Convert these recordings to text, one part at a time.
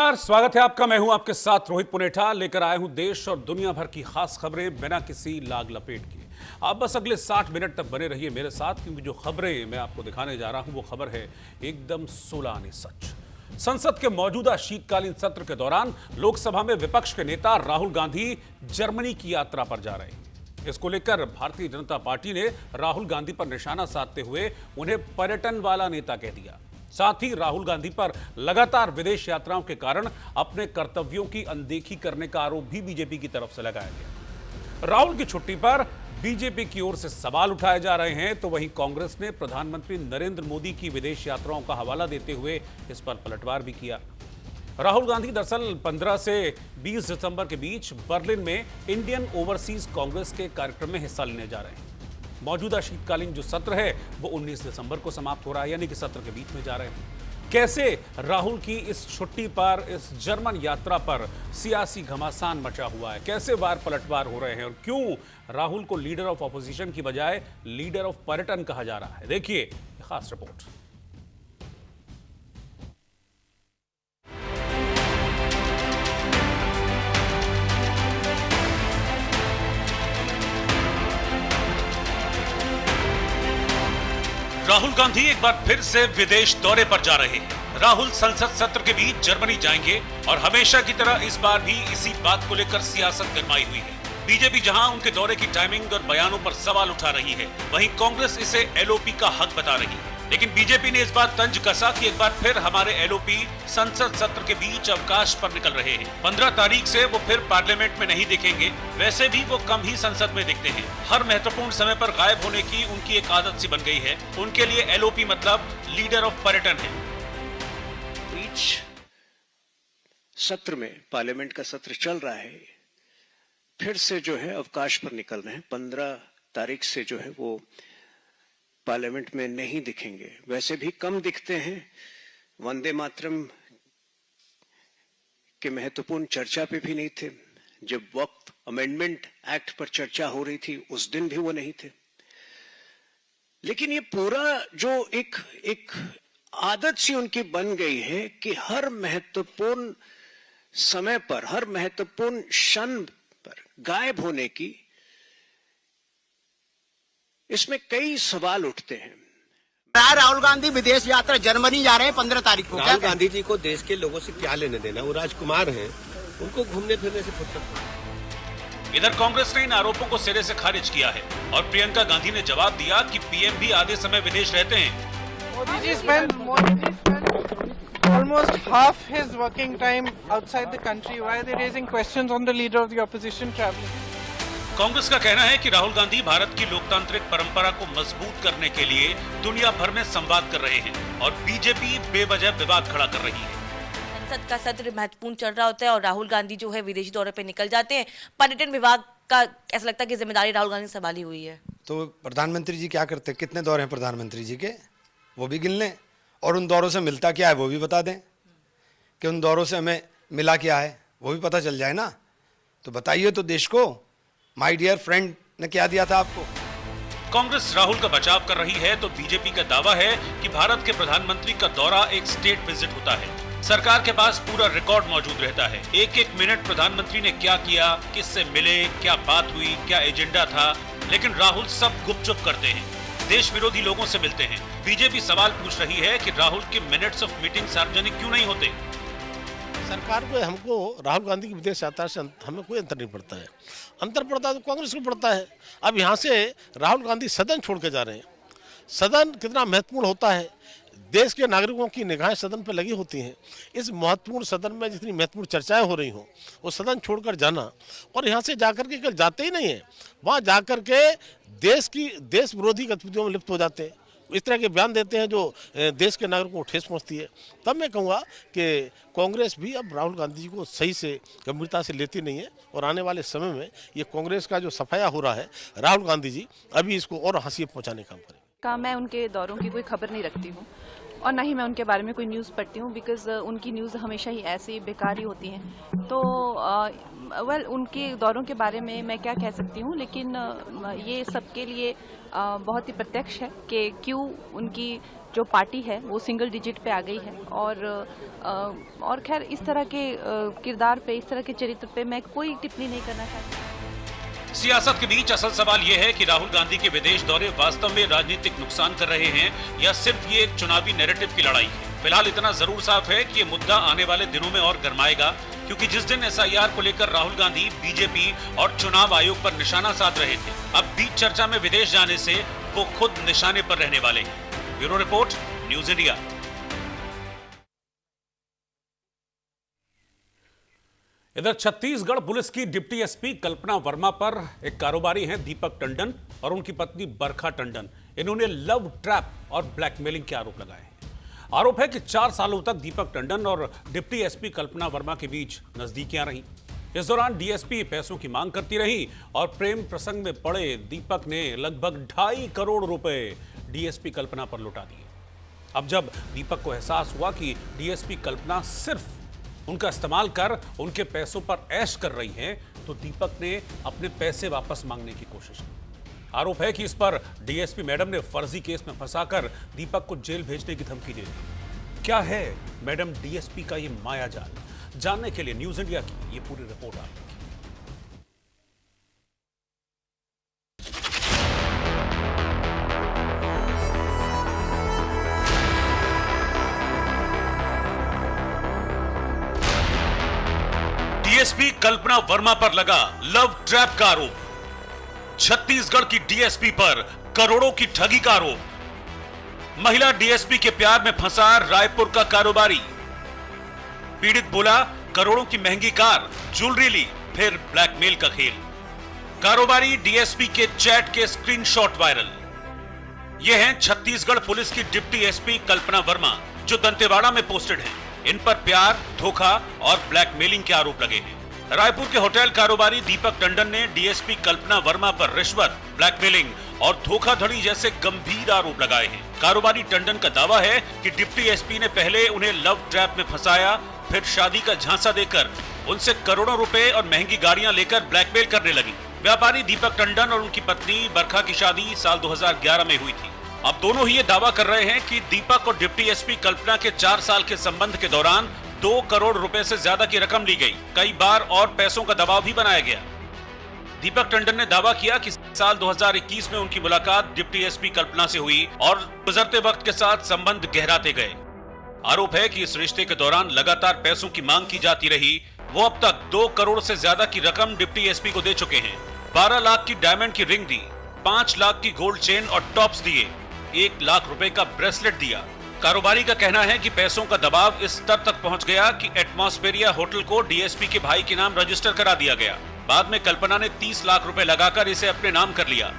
स्वागत है आपका। मैं हूं आपके साथ रोहित पुनेठा। लेकर आए हूं देश और दुनिया भर की खास खबरें बिना किसी लाग लपेट के। आप बस अगले 60 मिनट तक बने रहिए मेरे साथ, क्योंकि जो खबरें मैं आपको दिखाने जा रहा हूं वो खबर है एकदम सोलाने सच। संसद के मौजूदा शीतकालीन सत्र के दौरान लोकसभा में विपक्ष के नेता राहुल गांधी जर्मनी की यात्रा पर जा रहे हैं। इसको लेकर भारतीय जनता पार्टी ने राहुल गांधी पर निशाना साधते हुए उन्हें पर्यटन वाला नेता कह दिया। साथ ही राहुल गांधी पर लगातार विदेश यात्राओं के कारण अपने कर्तव्यों की अनदेखी करने का आरोप भी बीजेपी की तरफ से लगाया गया। राहुल की छुट्टी पर बीजेपी की ओर से सवाल उठाए जा रहे हैं, तो वहीं कांग्रेस ने प्रधानमंत्री नरेंद्र मोदी की विदेश यात्राओं का हवाला देते हुए इस पर पलटवार भी किया। राहुल गांधी दरअसल 15 से 20 दिसंबर के बीच बर्लिन में इंडियन ओवरसीज कांग्रेस के कार्यक्रम में हिस्सा लेने जा रहे हैं। मौजूदा शीतकालीन जो सत्र है वो 19 दिसंबर को समाप्त हो रहा है, यानी कि सत्र के बीच में जा रहे हैं। कैसे राहुल की इस छुट्टी पर, इस जर्मन यात्रा पर सियासी घमासान मचा हुआ है, कैसे वार पलटवार हो रहे हैं और क्यों राहुल को लीडर ऑफ ऑपोजिशन की बजाय लीडर ऑफ पर्यटन कहा जा रहा है, देखिए ये खास रिपोर्ट। राहुल गांधी एक बार फिर से विदेश दौरे पर जा रहे हैं। राहुल संसद सत्र के बीच जर्मनी जाएंगे और हमेशा की तरह इस बार भी इसी बात को लेकर सियासत गरमाई हुई है। बीजेपी जहां उनके दौरे की टाइमिंग और बयानों पर सवाल उठा रही है, वहीं कांग्रेस इसे एलओपी का हक बता रही है। लेकिन बीजेपी ने इस बार तंज कसा कि एक बार फिर हमारे एलओपी संसद सत्र के बीच अवकाश पर निकल रहे हैं। 15 तारीख से वो फिर पार्लियामेंट में नहीं दिखेंगे। वैसे भी वो कम ही संसद में दिखते हैं। हर महत्वपूर्ण समय पर गायब होने की उनकी एक आदत सी बन गई है। उनके लिए एलओपी मतलब लीडर ऑफ पर्यटन है। बीच सत्र में, पार्लियामेंट का सत्र चल रहा है, फिर से जो है अवकाश पर निकल रहे हैं। 15 तारीख से जो है वो पार्लियामेंट में नहीं दिखेंगे। वैसे भी कम दिखते हैं। वंदे मातरम के महत्वपूर्ण चर्चा पे भी नहीं थे। जब वक्त अमेंडमेंट एक्ट पर चर्चा हो रही थी उस दिन भी वो नहीं थे। लेकिन ये पूरा जो एक आदत सी उनकी बन गई है कि हर महत्वपूर्ण समय पर, हर महत्वपूर्ण क्षण पर गायब होने की, इसमें कई सवाल उठते हैं। राहुल गांधी विदेश यात्रा जर्मनी जा रहे हैं 15 तारीख को। राहुल गांधी जी को देश के लोगों से क्या लेने देना, वो राजकुमार हैं, उनको घूमने फिरने से फुर्सत नहीं। इधर कांग्रेस ने इन आरोपों को सिरे से खारिज किया है और प्रियंका गांधी ने जवाब दिया कि पीएम भी आधे समय विदेश रहते हैं। Modi ji spend almost half his working time outside the country. Why are they raising questions on the leader of the opposition traveling? Congress का कहना है कि राहुल गांधी भारत की लोकतांत्रिक परंपरा को मजबूत करने के लिए दुनिया भर में संवाद कर रहे हैं और बीजेपी बेवजह विवाद खड़ा कर रही है। संसद का सत्र महत्वपूर्ण चल रहा होता है और राहुल गांधी जो है विदेशी दौरे पे निकल जाते हैं। पर्यटन विभाग का ऐसा लगता है कि जिम्मेदारी राहुल गांधी संभाली हुई है। तो प्रधानमंत्री जी क्या करते हैं? कितने दौरे हैं प्रधानमंत्री जी के, वो भी गिन लें और उन दौरों से मिलता क्या है वो भी बता दें कि उन दौरों से हमें मिला क्या है, वो भी पता चल जाए ना। तो बताइए तो देश को, माय डियर फ्रेंड ने क्या दिया था आपको। कांग्रेस राहुल का बचाव कर रही है तो बीजेपी का दावा है कि भारत के प्रधानमंत्री का दौरा एक स्टेट विजिट होता है। सरकार के पास पूरा रिकॉर्ड मौजूद रहता है। एक एक मिनट प्रधानमंत्री ने क्या किया, किससे मिले, क्या बात हुई, क्या एजेंडा था। लेकिन राहुल सब गुपचुप करते हैं, देश विरोधी लोगों से मिलते हैं। बीजेपी सवाल पूछ रही है कि राहुल के मिनट्स ऑफ मीटिंग सार्वजनिक क्यों नहीं होते। सरकार को, हमको राहुल गांधी की विदेश यात्रा से हमें कोई अंतर नहीं पड़ता है। अंतर पड़ता है तो कांग्रेस को पड़ता है। अब यहाँ से राहुल गांधी सदन छोड़ के जा रहे हैं। सदन कितना महत्वपूर्ण होता है, देश के नागरिकों की निगाहें सदन पर लगी होती हैं। इस महत्वपूर्ण सदन में जितनी महत्वपूर्ण चर्चाएं हो रही हों, वो सदन छोड़कर जाना और यहाँ से जाकर के कल जाते ही नहीं है, वहाँ जाकर के देश विरोधी गतिविधियों में लिप्त हो जाते हैं। इस तरह के बयान देते हैं जो देश के नागरिकों को ठेस पहुंचती है। तब मैं कहूँगा कि कांग्रेस भी अब राहुल गांधी जी को सही से गंभीरता से लेती नहीं है और आने वाले समय में ये कांग्रेस का जो सफाया हो रहा है, राहुल गांधी जी अभी इसको और हंसी पहुंचाने का काम करेंगे। मैं उनके दौरों की कोई खबर नहीं रखती हूँ और ना ही मैं उनके बारे में कोई न्यूज़ पढ़ती हूँ, बिकॉज उनकी न्यूज़ हमेशा ही ऐसी बेकार ही होती हैं। तो उनके दौरों के बारे में मैं क्या कह सकती हूँ, लेकिन ये सबके लिए बहुत ही प्रत्यक्ष है कि क्यों उनकी जो पार्टी है वो सिंगल डिजिट पे आ गई है। और खैर इस तरह के किरदार पे, इस तरह के चरित्र पे मैं कोई टिप्पणी नहीं करना चाहती। सियासत के बीच असल सवाल यह है कि राहुल गांधी के विदेश दौरे वास्तव में राजनीतिक नुकसान कर रहे हैं या सिर्फ ये एक चुनावी नैरेटिव की लड़ाई है। फिलहाल इतना जरूर साफ है कि ये मुद्दा आने वाले दिनों में और गरमाएगा, क्योंकि जिस दिन एसआईआर को लेकर राहुल गांधी बीजेपी और चुनाव आयोग पर निशाना साध रहे थे, अब बीच चर्चा में विदेश जाने से वो खुद निशाने पर रहने वाले हैं। Bureau report, news India. इधर छत्तीसगढ़ पुलिस की डिप्टी एसपी कल्पना वर्मा पर एक कारोबारी हैं दीपक टंडन और उनकी पत्नी बरखा टंडन। इन्होंने लव ट्रैप और ब्लैकमेलिंग के आरोप लगाए हैं। आरोप है कि 4 सालों तक दीपक टंडन और डिप्टी एसपी कल्पना वर्मा के बीच नजदीकियां रहीं। इस दौरान डीएसपी पैसों की मांग करती रही और प्रेम प्रसंग में पड़े दीपक ने लगभग 2.5 करोड़ रुपए डीएसपी कल्पना पर लुटा दिए। अब जब दीपक को एहसास हुआ कि डीएसपी कल्पना सिर्फ उनका इस्तेमाल कर उनके पैसों पर ऐश कर रही हैं, तो दीपक ने अपने पैसे वापस मांगने की कोशिश की। आरोप है कि इस पर डीएसपी मैडम ने फर्जी केस में फंसाकर दीपक को जेल भेजने की धमकी दे दी। क्या है मैडम डीएसपी का ये मायाजाल? जानने के लिए न्यूज इंडिया की ये पूरी रिपोर्ट आप देखिए। डीएसपी कल्पना वर्मा पर लगा लव ट्रैप का आरोप। छत्तीसगढ़ की डीएसपी पर करोड़ों की ठगी का आरोप। महिला डीएसपी के प्यार में फंसा रायपुर का कारोबारी। पीड़ित बोला करोड़ों की महंगी कार, ज्वेलरी ली, फिर ब्लैकमेल का खेल। कारोबारी डीएसपी के चैट के स्क्रीनशॉट वायरल। यह हैं छत्तीसगढ़ पुलिस की डिप्टी एसपी कल्पना वर्मा, जो दंतेवाड़ा में पोस्टेड हैं। इन पर प्यार, धोखा और ब्लैकमेलिंग के आरोप लगे हैं। रायपुर के होटल कारोबारी दीपक टंडन ने डीएसपी कल्पना वर्मा पर रिश्वत, ब्लैकमेलिंग और धोखाधड़ी जैसे गंभीर आरोप लगाए हैं। कारोबारी टंडन का दावा है कि डिप्टी एसपी ने पहले उन्हें लव ट्रैप में फंसाया, फिर शादी का झांसा देकर उनसे करोड़ों रुपए और महंगी गाड़ियां लेकर ब्लैकमेल करने लगी। व्यापारी दीपक टंडन और उनकी पत्नी बरखा की शादी साल 2011 में हुई थी। अब दोनों ही ये दावा कर रहे हैं कि दीपक और डिप्टी एसपी कल्पना के 4 साल के संबंध के दौरान 2 करोड़ रुपए से ज्यादा की रकम ली गई। कई बार और पैसों का दबाव भी बनाया गया। दीपक टंडन ने दावा किया कि साल 2021 में उनकी मुलाकात डिप्टी एसपी कल्पना से हुई और गुजरते वक्त के साथ संबंध गहराते गए। आरोप है कि इस रिश्ते के दौरान लगातार पैसों की मांग की जाती रही। वो अब तक 2 करोड़ से ज्यादा की रकम डिप्टी एसपी को दे चुके हैं। 12 लाख की डायमंड की रिंग दी, 5 लाख की गोल्ड चेन और टॉप्स दिए, 1 लाख रुपए का ब्रेसलेट दिया। कारोबारी का कहना है कि पैसों का दबाव इस स्तर तक पहुंच गया कि एटमॉस्फेरिया होटल को डीएसपी के भाई के नाम रजिस्टर करा दिया गया। बाद में कल्पना ने 30 लाख रुपए लगाकर इसे अपने नाम कर लिया।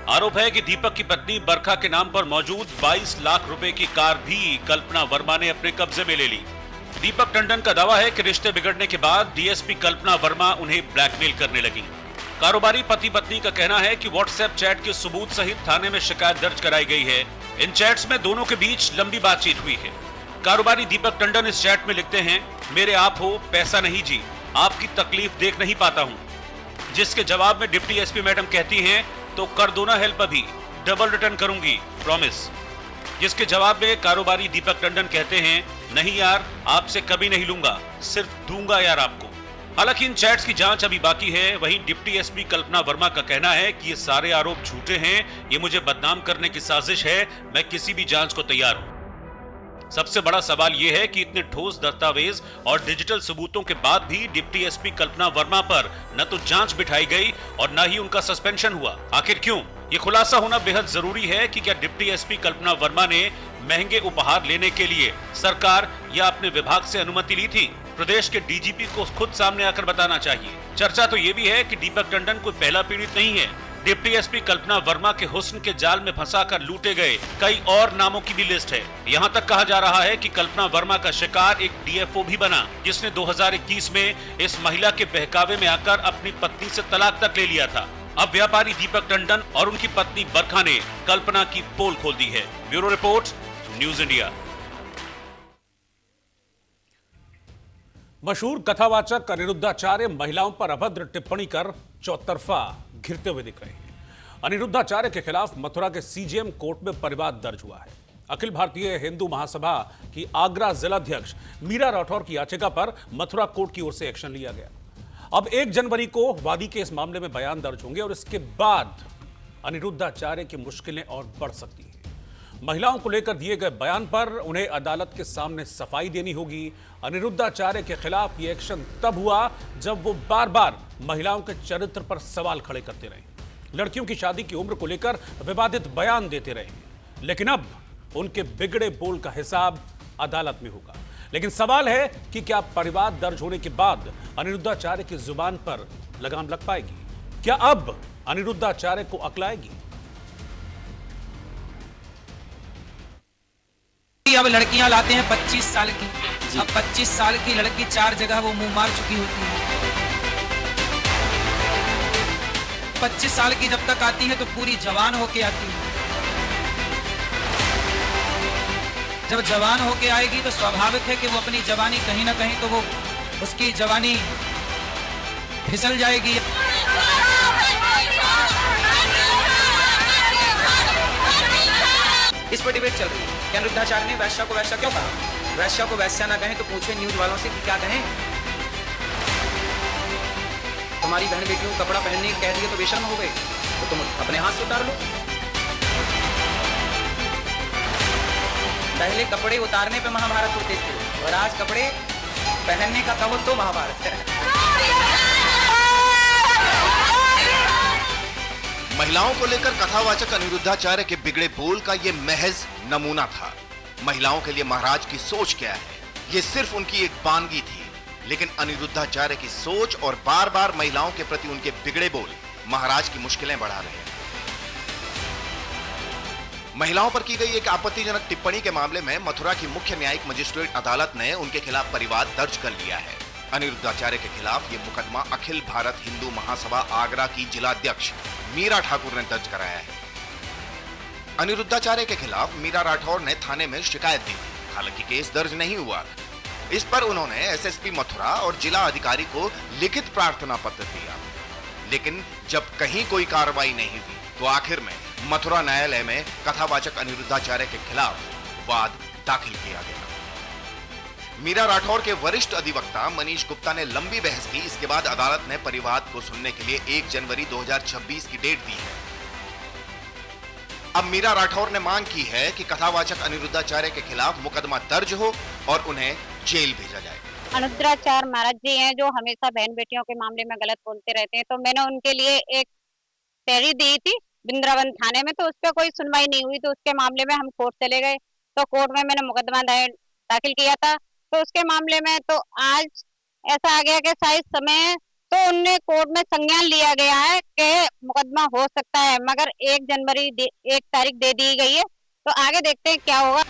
आरोप है कि दीपक की पत्नी बरखा के नाम पर मौजूद 22 लाख रुपए की कार भी कल्पना वर्मा ने अपने कब्जे में ले ली। दीपक टंडन का दावा है कि रिश्ते बिगड़ने के बाद डीएसपी कल्पना वर्मा उन्हें ब्लैकमेल करने लगी। कारोबारी पति पत्नी का कहना है कि व्हाट्सएप चैट के सबूत सहित थाने में शिकायत दर्ज कराई गई है। इन चैट्स में दोनों के बीच लंबी बातचीत हुई है। कारोबारी दीपक टंडन इस चैट में लिखते हैं, मेरे आप हो, पैसा नहीं जी, आपकी तकलीफ देख नहीं पाता हूँ। जिसके जवाब में डिप्टी एसपी मैडम कहती हैं, तो कर दो ना हेल्प, अभी डबल रिटर्न करूंगी, प्रॉमिस। जिसके जवाब में कारोबारी दीपक टंडन कहते हैं, नहीं यार, आपसे कभी नहीं लूंगा, सिर्फ दूंगा यार आपको। हालांकि इन चैट्स की जांच अभी बाकी है। वहीं डिप्टी एसपी कल्पना वर्मा का कहना है कि ये सारे आरोप झूठे हैं, ये मुझे बदनाम करने की साजिश है, मैं किसी भी जांच को तैयार हूं। सबसे बड़ा सवाल यह है कि इतने ठोस दस्तावेज और डिजिटल सबूतों के बाद भी डिप्टी एसपी कल्पना वर्मा पर न तो जांच बिठाई गई और न ही उनका सस्पेंशन हुआ। आखिर क्यों? ये खुलासा होना बेहद जरूरी है कि क्या डिप्टी एसपी कल्पना वर्मा ने महंगे उपहार लेने के लिए सरकार या अपने विभाग से अनुमति ली थी? प्रदेश के डीजीपी को खुद सामने आकर बताना चाहिए। चर्चा तो ये भी है कि दीपक टंडन कोई पहला पीड़ित नहीं है। डिप्टी एसपी कल्पना वर्मा के हुस्न के जाल में फंसाकर लूटे गए कई और नामों की भी लिस्ट है। यहाँ तक कहा जा रहा है कि कल्पना वर्मा का शिकार एक डीएफओ भी बना, जिसने 2021 में इस महिला के बहकावे में आकर अपनी पत्नी से तलाक तक ले लिया था। अब व्यापारी दीपक टंडन और उनकी पत्नी बरखा ने कल्पना की पोल खोल दी है। Bureau report, news India. मशहूर कथावाचक अनिरुद्धाचार्य महिलाओं पर अभद्र टिप्पणी कर चौतरफा घिरते हुए दिख रहे हैं। अनिरुद्धाचार्य के खिलाफ मथुरा के सीजेएम कोर्ट में परिवाद दर्ज हुआ है। अखिल भारतीय हिंदू महासभा की आगरा जिलाध्यक्ष मीरा राठौर की याचिका पर मथुरा कोर्ट की ओर से एक्शन लिया गया। अब 1 जनवरी को वादी के इस मामले में बयान दर्ज होंगे और इसके बाद अनिरुद्धाचार्य की मुश्किलें और बढ़ सकती हैं। महिलाओं को लेकर दिए गए बयान पर उन्हें अदालत के सामने सफाई देनी होगी। अनिरुद्धाचार्य के खिलाफ ये एक्शन तब हुआ जब वो बार बार महिलाओं के चरित्र पर सवाल खड़े करते रहे, लड़कियों की शादी की उम्र को लेकर विवादित बयान देते रहे। लेकिन अब उनके बिगड़े बोल का हिसाब अदालत में होगा। लेकिन सवाल है कि क्या परिवाद दर्ज होने के बाद अनिरुद्धाचार्य की जुबान पर लगाम लग पाएगी? क्या अब अनिरुद्धाचार्य को अक्ल आएगी? अब लड़कियां लाते हैं 25 साल की। अब 25 साल की लड़की 4 जगह वो मुंह मार चुकी होती है। 25 साल की जब तक आती है तो पूरी जवान होके आती है। जब जवान होके आएगी तो स्वाभाविक है कि वो अपनी जवानी कहीं ना कहीं तो वो उसकी जवानी फिसल जाएगी। इस पर डिबेट चल रही है कि अनिरुद्धाचार्य ने वैश्या को वैश्या क्यों कहा। वैश्या को वैश्या ना कहें तो पूछे न्यूज वालों से कि क्या कहें। तुम्हारी बहन बेटियों को कपड़ा पहनने कह दिए तो बेशर्म हो गए, तो तुम अपने हाथ से उतार लो। पहले कपड़े उतारने पे महाभारत होते थे और आज कपड़े पहनने का कहो तो महाभारत है। महिलाओं को लेकर कथावाचक अनिरुद्धाचार्य के बिगड़े बोल का यह महज नमूना था। महिलाओं के लिए महाराज की सोच क्या है, यह सिर्फ उनकी एक बानगी थी। लेकिन अनिरुद्धाचार्य की सोच और बार बार महिलाओं के प्रति उनके बिगड़े बोल महाराज की मुश्किलें बढ़ा रहे हैं। महिलाओं पर की गई एक आपत्तिजनक टिप्पणी के मामले में मथुरा की मुख्य न्यायिक मजिस्ट्रेट अदालत ने उनके खिलाफ परिवाद दर्ज कर लिया है। अनिरुद्धाचार्य के खिलाफ यह मुकदमा अखिल भारत हिंदू महासभा आगरा की जिलाध्यक्ष मीरा ठाकुर ने दर्ज कराया है। अनिरुद्धाचार्य के खिलाफ मीरा राठौर ने थाने में शिकायत दी थी। हालांकि केस दर्ज नहीं हुआ। इस पर उन्होंने एसएसपी मथुरा और जिला अधिकारी को लिखित प्रार्थना पत्र दिया। लेकिन जब कहीं कोई कार्रवाई नहीं हुई तो आखिर में मथुरा न्यायालय में कथावाचक अनिरुद्धाचार्य के खिलाफ वाद दाखिल किया गया। मीरा राठौर के वरिष्ठ अधिवक्ता मनीष गुप्ता ने लंबी बहस की। इसके बाद अदालत ने परिवाद को सुनने के लिए 1 जनवरी 2026 की डेट दी है। अब मीरा राठौर ने मांग की है कि कथावाचक अनिरुद्धाचार्य के खिलाफ मुकदमा दर्ज हो और उन्हें जेल भेजा जाए। अनिरुद्धाचार्य महाराज जी हैं जो हमेशा बहन बेटियों के मामले में गलत बोलते रहते हैं, तो मैंने उनके लिए एक तहरीर दी थी वृंदावन थाने में, तो उस पर कोई सुनवाई नहीं हुई। तो उसके मामले में हम कोर्ट चले गए, तो कोर्ट में मैंने मुकदमा दाखिल किया था। तो उसके मामले में तो आज ऐसा आ गया कि शायद समय तो उनने कोर्ट में संज्ञान लिया गया है कि मुकदमा हो सकता है, मगर 1 जनवरी 1 तारीख दे दी गई है। तो आगे देखते हैं क्या होगा।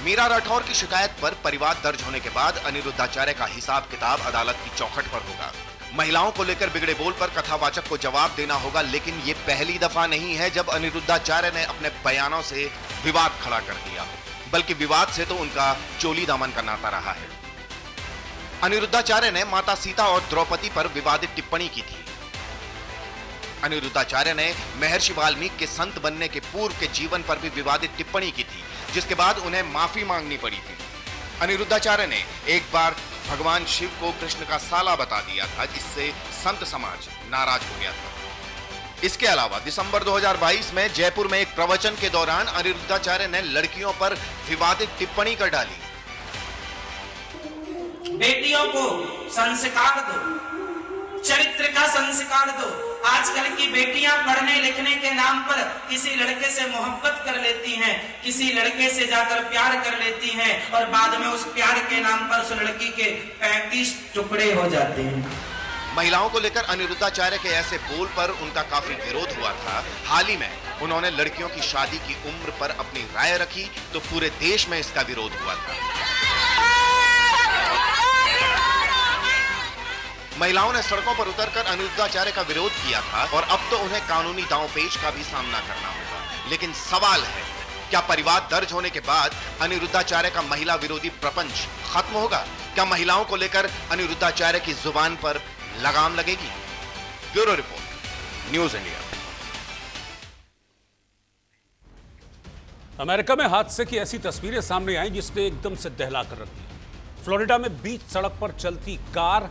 मीरा राठौर की शिकायत पर परिवाद दर्ज होने के बाद अनिरुद्धाचार्य का हिसाब किताब अदालत की चौखट पर होगा। महिलाओं को लेकर बिगड़े बोल पर कथावाचक को जवाब देना होगा। लेकिन ये पहली दफा नहीं है जब अनिरुद्धाचार्य ने अपने बयानों से विवाद खड़ा कर दिया हो, बल्कि विवाद से तो उनका चोली दामन का नाता रहा है। अनिरुद्धाचार्य ने माता सीता और द्रौपदी पर विवादित टिप्पणी की थी। अनिरुद्धाचार्य ने महर्षि वाल्मीकि के संत बनने के पूर्व के जीवन पर भी विवादित टिप्पणी की थी, जिसके बाद उन्हें माफी मांगनी पड़ी थी। अनिरुद्धाचार्य ने एक बार भगवान शिव को कृष्ण का साला बता दिया था, जिससे संत समाज नाराज हो गया था। इसके अलावा दिसंबर 2022 में जयपुर में एक प्रवचन के दौरान अनिरुद्धाचार्य ने लड़कियों पर विवादित टिप्पणी कर डाली। बेटियों को संस्कार दो, चरित्र का संस्कार दो। आजकल की बेटियां पढ़ने लिखने के नाम पर किसी लड़के से मोहब्बत कर लेती हैं, किसी लड़के से जाकर प्यार कर लेती हैं और बाद में उस प्यार के नाम पर उस लड़की के 35 टुकड़े हो जाते हैं। महिलाओं को लेकर अनिरुद्धाचार्य के ऐसे बोल पर उनका काफी विरोध हुआ था। हाल ही में उन्होंने लड़कियों की शादी की उम्र पर अपनी राय रखी तो पूरे देश में इसका विरोध हुआ था। महिलाओं ने सड़कों पर उतरकर अनिरुद्धाचार्य का विरोध किया था और अब तो उन्हें कानूनी दांवपेच का भी सामना करना होगा। लेकिन सवाल है, क्या परिवाद दर्ज होने के बाद अनिरुद्धाचार्य का महिला विरोधी प्रपंच खत्म होगा? क्या महिलाओं को लेकर अनिरुद्धाचार्य की जुबान पर लगाम लगेगी? Bureau report, news India. America में हादसे की ऐसी तस्वीरें सामने आई जिसने एकदम से दहला कर रख दिया। फ्लोरिडा में बीच सड़क पर चलती कार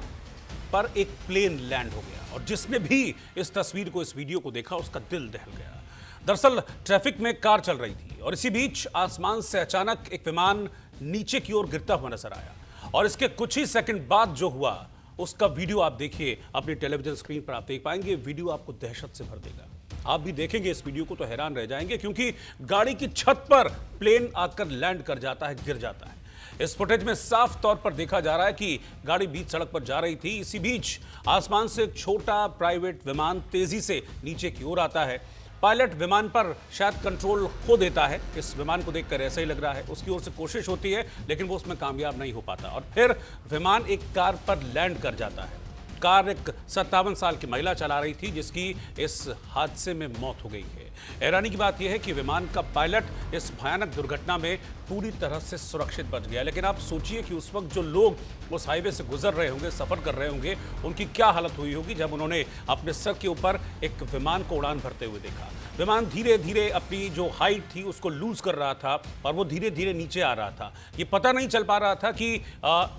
पर एक प्लेन लैंड हो गया और जिसने भी इस तस्वीर को, इस वीडियो को देखा, उसका दिल दहल गया। दरअसल ट्रैफिक में कार चल रही थी और इसी बीच आसमान से अचानक एक विमान नीचे की ओर गिरता हुआ नजर आया और इसके कुछ ही सेकंड बाद जो हुआ उसका वीडियो आप देखिए अपनी टेलीविजन स्क्रीन पर। आप देख पाएंगे वीडियो आपको दहशत से भर देगा। आप भी देखेंगे इस वीडियो को तो हैरान रह जाएंगे क्योंकि गाड़ी की छत पर प्लेन आकर लैंड कर जाता है, गिर जाता है। इस फुटेज में साफ तौर पर देखा जा रहा है कि गाड़ी बीच सड़क पर जा रही थी। इसी बीच आसमान से एक छोटा प्राइवेट विमान तेजी से नीचे की ओर आता है। पायलट विमान पर शायद कंट्रोल खो देता है। इस विमान को देखकर ऐसा ही लग रहा है। उसकी ओर से कोशिश होती है लेकिन वो उसमें कामयाब नहीं हो पाता और फिर विमान एक कार पर लैंड कर जाता है। कार एक 57 साल की महिला चला रही थी जिसकी इस हादसे में मौत हो गई है। हैरानी की बात यह है कि विमान का पायलट इस भयानक दुर्घटना में पूरी तरह से सुरक्षित बच गया। लेकिन आप सोचिए कि उस वक्त जो लोग उस हाईवे से गुजर रहे होंगे, सफर कर रहे होंगे, उनकी क्या हालत हुई होगी जब उन्होंने अपने सर के ऊपर एक विमान को उड़ान भरते हुए देखा। विमान धीरे धीरे अपनी जो हाइट थी उसको लूज कर रहा था और वो धीरे धीरे नीचे आ रहा था। ये पता नहीं चल पा रहा था कि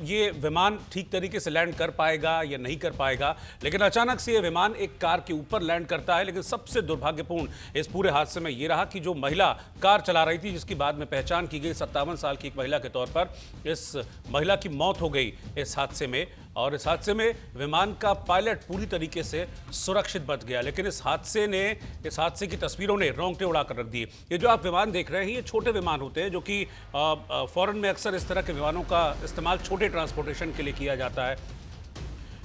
ये विमान ठीक तरीके से लैंड कर पाएगा या नहीं कर पाएगा। लेकिन अचानक से ये विमान एक कार के ऊपर लैंड करता है। लेकिन सबसे दुर्भाग्यपूर्ण इस पूरे हादसे में ये रहा कि जो महिला कार चला रही थी, जिसकी बाद में पहचान की गई 57 साल की एक महिला के तौर पर, इस महिला की मौत हो गई इस हादसे में। और इस हादसे में विमान का पायलट पूरी तरीके से सुरक्षित बच गया। लेकिन इस हादसे की तस्वीरों ने रोंगटे उड़ा कर रख दिए। ये जो आप विमान देख रहे हैं ये छोटे विमान होते हैं जो कि फॉरेन में अक्सर इस तरह के विमानों का इस्तेमाल छोटे ट्रांसपोर्टेशन के लिए किया जाता है।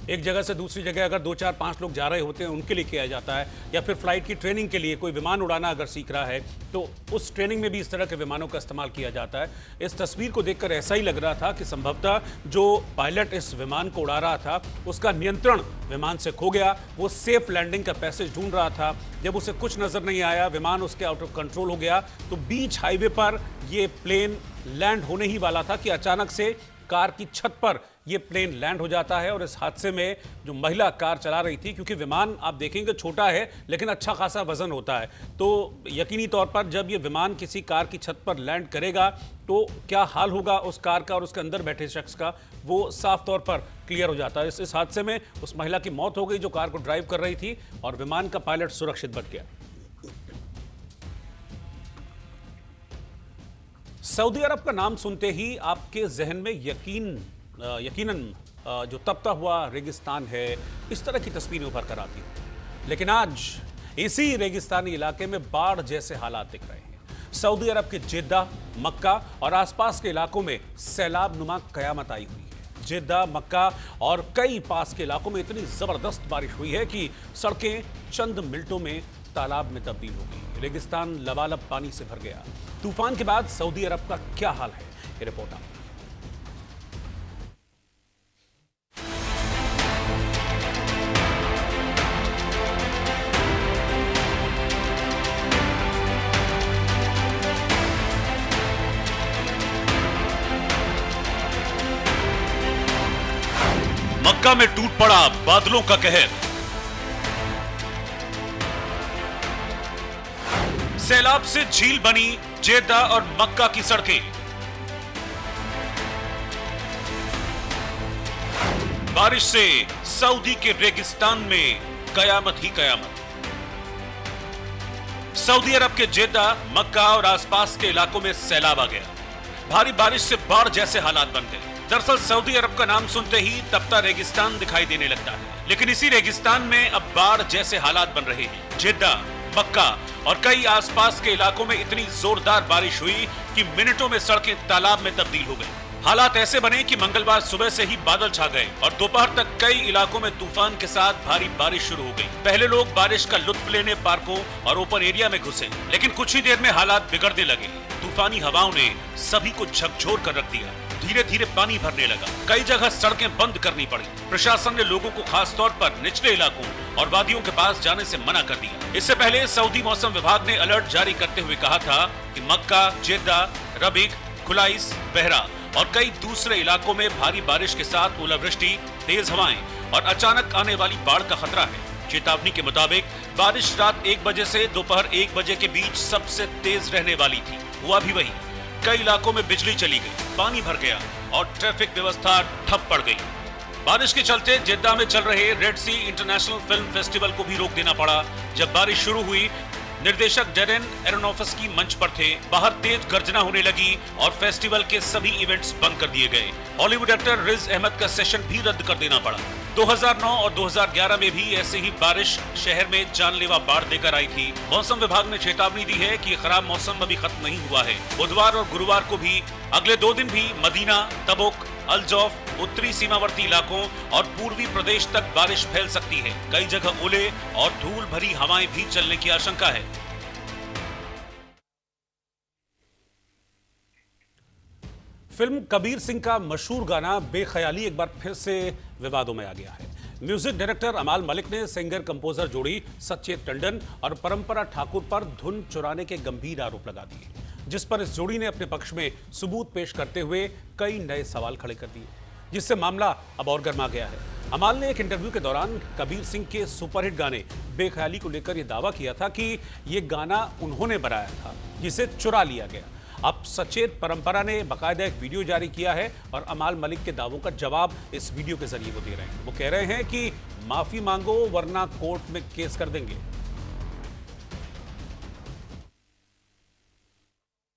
एक जगह से दूसरी जगह अगर 2, 4, 5 लोग जा रहे होते हैं उनके लिए किया जाता है, या फिर फ्लाइट की ट्रेनिंग के लिए कोई विमान उड़ाना अगर सीख रहा है तो उस ट्रेनिंग में भी इस तरह के विमानों का इस्तेमाल किया जाता है। इस तस्वीर को देखकर ऐसा ही लग रहा था कि संभवतः जो पायलट इस विमान को उड़ा रहा था उसका नियंत्रण विमान से खो गया। वो सेफ लैंडिंग का पैसेज ढूंढ रहा था। जब उसे कुछ नजर नहीं आया, विमान उसके आउट ऑफ कंट्रोल हो गया, तो बीच हाईवे पर ये प्लेन लैंड होने ही वाला था कि अचानक से कार की छत पर यह प्लेन लैंड हो जाता है। और इस हादसे में जो महिला कार चला रही थी, क्योंकि विमान आप देखेंगे छोटा है लेकिन अच्छा खासा वजन होता है, तो यकीनी तौर पर जब ये विमान किसी कार की छत पर लैंड करेगा तो क्या हाल होगा उस कार का और उसके अंदर बैठे शख्स का, वो साफ तौर पर क्लियर हो जाता है। इस हादसे में उस महिला की मौत हो गई जो कार को ड्राइव कर रही थी और विमान का पायलट सुरक्षित बच गया। सऊदी अरब का नाम सुनते ही आपके जहन में यकीनन जो तपता हुआ रेगिस्तान है, इस तरह की तस्वीरें उभर कर आती हैं। लेकिन आज इसी रेगिस्तानी इलाके में बाढ़ जैसे हालात दिख रहे हैं। सऊदी अरब के जेद्दा, मक्का और आसपास के इलाकों में सैलाब नुमा कयामत आई हुई है। जेद्दा, मक्का और कई पास के इलाकों में इतनी जबरदस्त बारिश हुई है कि सड़कें चंद मिनटों में तालाब में तब्दील हो गई। रेगिस्तान लबालब पानी से भर गया। तूफान के बाद सऊदी अरब का क्या हाल है, ये रिपोर्ट आप। मक्का में टूट पड़ा बादलों का कहर। सैलाब से झील बनी जेद्दा और मक्का की सड़कें। बारिश से सऊदी के रेगिस्तान में कयामत ही कयामत। सऊदी अरब के जेद्दा, मक्का और आसपास के इलाकों में सैलाब आ गया। भारी बारिश से बाढ़ जैसे हालात बन गए। दरअसल सऊदी अरब का नाम सुनते ही तपता रेगिस्तान दिखाई देने लगता है, लेकिन इसी रेगिस्तान में अब बाढ़ जैसे हालात बन रहे हैं। जेद्दा, मक्का और कई आसपास के इलाकों में इतनी जोरदार बारिश हुई कि मिनटों में सड़कें तालाब में तब्दील हो गई। हालात ऐसे बने कि मंगलवार सुबह से ही बादल छा गए और दोपहर तक कई इलाकों में तूफान के साथ भारी बारिश शुरू हो गई। पहले लोग बारिश का लुत्फ लेने पार्कों और ओपन एरिया में घुसे, लेकिन कुछ ही देर में हालात बिगड़ने लगे। तूफानी हवाओं ने सभी को झकझोर कर रख दिया। धीरे धीरे पानी भरने लगा। कई जगह सड़कें बंद करनी पड़ी। प्रशासन ने लोगों को खास तौर पर निचले इलाकों और वादियों के पास जाने से मना कर दिया। इससे पहले सऊदी मौसम विभाग ने अलर्ट जारी करते हुए कहा था कि मक्का, जेद्दा, रबीक, खुलाइस, बहरा और कई दूसरे इलाकों में भारी बारिश के साथ ओलावृष्टि, तेज हवाएं और अचानक आने वाली बाढ़ का खतरा है। चेतावनी के मुताबिक बारिश रात 1 बजे से दोपहर 1 बजे के बीच सबसे तेज रहने वाली थी। हुआ भी वही, कई इलाकों में बिजली चली गई, पानी भर गया और ट्रैफिक व्यवस्था ठप पड़ गई। बारिश के चलते जेद्दा में चल रहे रेड सी इंटरनेशनल फिल्म फेस्टिवल को भी रोक देना पड़ा। जब बारिश शुरू हुई, निर्देशक डेरेन एरोनोफ्स्की मंच पर थे। बाहर तेज गर्जना होने लगी और फेस्टिवल के सभी इवेंट्स बंद कर दिए गए। हॉलीवुड एक्टर रिज अहमद का सेशन भी रद्द कर देना पड़ा। 2009 और 2011 में भी ऐसे ही बारिश शहर में जानलेवा बाढ़ देकर आई थी। मौसम विभाग ने चेतावनी दी है कि खराब मौसम अभी खत्म नहीं हुआ है। बुधवार और गुरुवार को भी, अगले 2 दिन भी मदीना, तबुक, अल-जौफ, उत्तरी सीमावर्ती इलाकों और पूर्वी प्रदेश तक बारिश फैल सकती है। कई जगह ओले और धूल भरी हवाएं भी चलने की आशंका है। फिल्म कबीर सिंह का मशहूर गाना बेख्याली एक बार फिर से विवादों में आ गया है। म्यूजिक डायरेक्टर अमाल मलिक ने सिंगर कंपोजर जोड़ी सचेत टंडन और परंपरा ठाकुर पर धुन चुराने के गंभीर आरोप लगा दिए, जिस पर इस जोड़ी ने अपने पक्ष में सबूत पेश करते हुए कई नए सवाल खड़े कर दिए, जिससे मामला अब और गर्मा गया है। अमाल ने एक इंटरव्यू के दौरान कबीर सिंह के सुपरहिट गाने बेख्याली को लेकर यह दावा किया था कि यह गाना उन्होंने बनाया था, जिसे चुरा लिया गया। अब सचेत परंपरा ने बाकायदा एक वीडियो जारी किया है और अमाल मलिक के दावों का जवाब इस वीडियो के जरिए वो दे रहे हैं। वो कह रहे हैं कि माफी मांगो वरना कोर्ट में केस कर देंगे।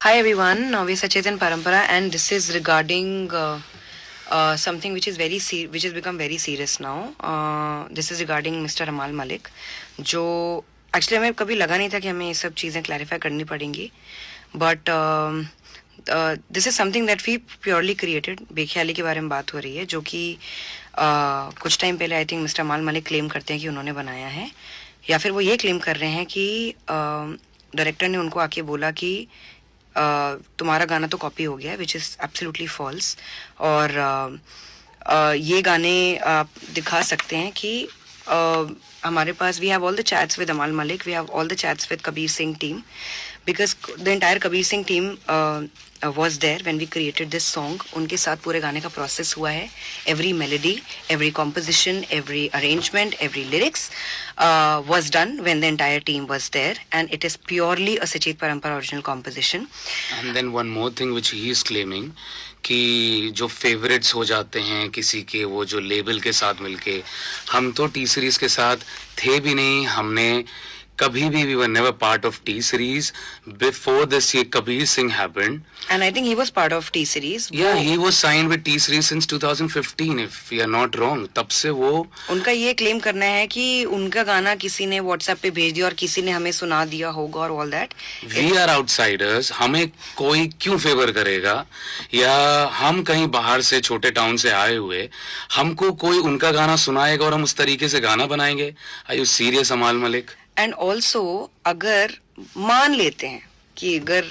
Hi everyone, we Sachetan Parampara and this is regarding something which has become very serious now. This is regarding Mr. Amal Malik, जो actually हमें कभी लगा नहीं था कि हमें ये सब चीज़ें क्लैरिफाई करनी पड़ेंगी, but this is something that we purely created. बेख्याली के बारे में बात हो रही है, जो कि कुछ टाइम पहले आई थिंक मिस्टर अमाल मलिक क्लेम करते हैं कि उन्होंने बनाया है, या फिर वो ये क्लेम कर रहे हैं कि डायरेक्टर ने उनको आके बोला कि तुम्हारा गाना तो कॉपी हो गया है, विच इज़ एब्सोल्युटली फॉल्स। और ये गाने आप दिखा सकते हैं कि हमारे पास we have all the chats with Amaal Malik, we have all the chats with Kabir Singh team, because the entire Kabir Singh team was there when we created this song. उनके साथ पूरे गाने का प्रोसेस हुआ है. Every melody, every composition, every arrangement, every lyrics was done when the entire team was there, and it is purely a Sachit Parampara original composition. And then one more thing which he is claiming कि जो favourites हो जाते हैं किसी के, वो जो label के साथ मिलके, हम तो टी सीरीज के साथ थे भी नहीं, हमने कभी भी we were never part of T series before this ये Kabir Singh happened. And I think he was part of T series. Yeah, he was signed with T series since 2015 if we are not wrong. तब से वो उनका ये claim करना है कि उनका गाना किसी ने व्हाट्सएप पे भेज दिया और किसी ने हमें सुना दिया होगा और all that. We are outsiders. हमें कोई क्यों फेवर करेगा, या हम कहीं बाहर से छोटे टाउन से आए हुए, हमको कोई उनका गाना सुनाएगा और हम उस तरीके से गाना बनाएंगे? Are you serious अमाल मलिक? एंड ऑल्सो अगर मान लेते हैं कि अगर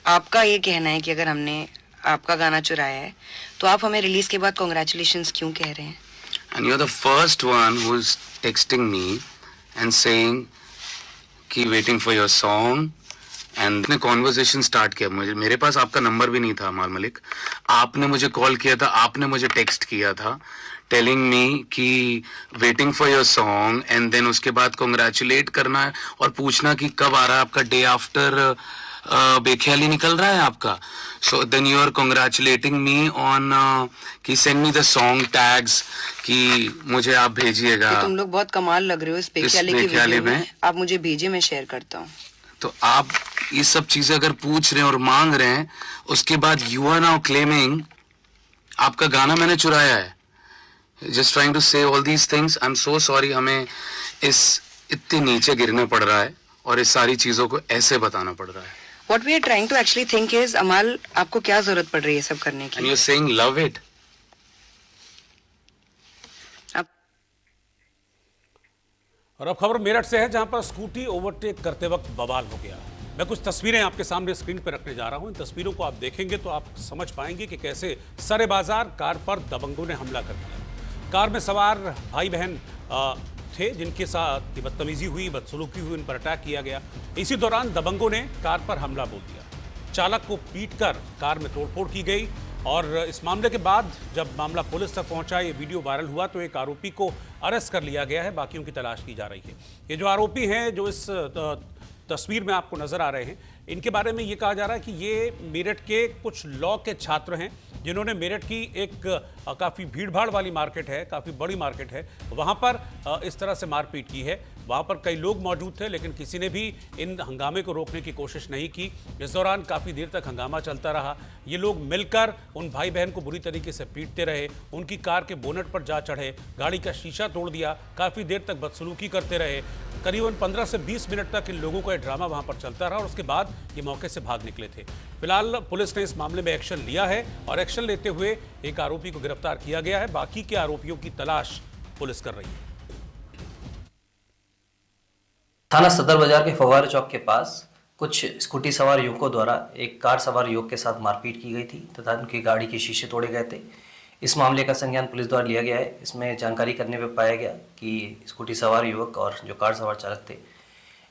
आपका ये कहना है कि अगर हमने आपका गाना चुराया है, तो आप हमें रिलीज के बाद कॉन्ग्रेचुलेशंस क्यों कह रहे हैं? And you're the first one who's texting me and saying कि waiting for your song, and ने कॉन्वर्सेशन स्टार्ट किया। मुझे, मेरे पास आपका नंबर भी नहीं था अमाल मलिक, आपने मुझे कॉल किया था, आपने मुझे टेक्स्ट किया था टेलिंग मी कि waiting for your song, and then उसके बाद कॉन्ग्रेचुलेट करना है और पूछना कि कब आ रहा है आपका डे आफ्टर बेख्याली निकल रहा है आपका। So then you are congratulating me on कि send me the song tags कि मुझे आप भेजिएगा। तुम लोग बहुत कमाल लग रहे हो इस बेख्याली के वीडियो में, आप मुझे भेजिए, मैं शेयर करता हूँ। तो आप ये सब चीजें अगर पूछ रहे हैं और मांग रहे हैं, उसके बाद यू आर नाउ क्लेमिंग आपका गाना मैंने चुराया है। Just trying to say all these things. I'm so sorry, हमें इस इतने नीचे गिरने पड़ रहा है और इस सारी चीजों को ऐसे बताना पड़ रहा है। What we are trying to actually think is, अमाल आपको क्या जरूरत पड़ रही है सब करने की? And you're saying love it. और अब खबर मेरठ से है, जहां पर स्कूटी ओवरटेक करते वक्त बवाल हो गया। मैं कुछ तस्वीरें आपके सामने स्क्रीन पर रखने जा रहा हूं। इन तस्वीरों को आप देखेंगे तो आप समझ पाएंगे कि कैसे सरे बाजार कार पर दबंगों ने हमला कर दिया। कार में सवार भाई बहन थे, जिनके साथ बदतमीजी हुई, बदसलूकी हुई, उन पर अटैक किया गया। इसी दौरान दबंगों ने कार पर हमला बोल दिया। चालक को पीटकर कार में तोड़फोड़ की गई। और इस मामले के बाद जब मामला पुलिस तक पहुंचा, ये वीडियो वायरल हुआ, तो एक आरोपी को अरेस्ट कर लिया गया है। बाकियों की तलाश की जा रही है। ये जो आरोपी हैं, जो इस तस्वीर में आपको नजर आ रहे हैं, इनके बारे में ये कहा जा रहा है कि ये मेरठ के कुछ लॉ के छात्र हैं, जिन्होंने मेरठ की एक काफ़ी भीड़भाड़ वाली मार्केट है, काफ़ी बड़ी मार्केट है, वहाँ पर इस तरह से मारपीट की है। वहाँ पर कई लोग मौजूद थे, लेकिन किसी ने भी इन हंगामे को रोकने की कोशिश नहीं की। इस दौरान काफ़ी देर तक हंगामा चलता रहा। ये लोग मिलकर उन भाई बहन को बुरी तरीके से पीटते रहे, उनकी कार के बोनट पर जा चढ़े, गाड़ी का शीशा तोड़ दिया, काफ़ी देर तक बदसलूकी करते रहे। करीबन 15 से 20 मिनट तक इन लोगों का ड्रामा वहाँ पर चलता रहा और उसके बाद ये मौके से भाग निकले थे। फिलहाल पुलिस ने इस मामले में एक्शन लिया है और एक्शन लेते हुए एक आरोपी को गिरफ्तार किया गया है। बाकी के आरोपियों की तलाश पुलिस कर रही है। थाना सदर बाजार के फव्वारे चौक के पास कुछ स्कूटी सवार युवकों द्वारा एक कार सवार युवक के साथ मारपीट की गई थी तथा उनकी गाड़ी के शीशे तोड़े गए थे। इस मामले का संज्ञान पुलिस द्वारा लिया गया है। इसमें जानकारी करने पर पाया गया कि स्कूटी सवार युवक और जो कार सवार चालक थे,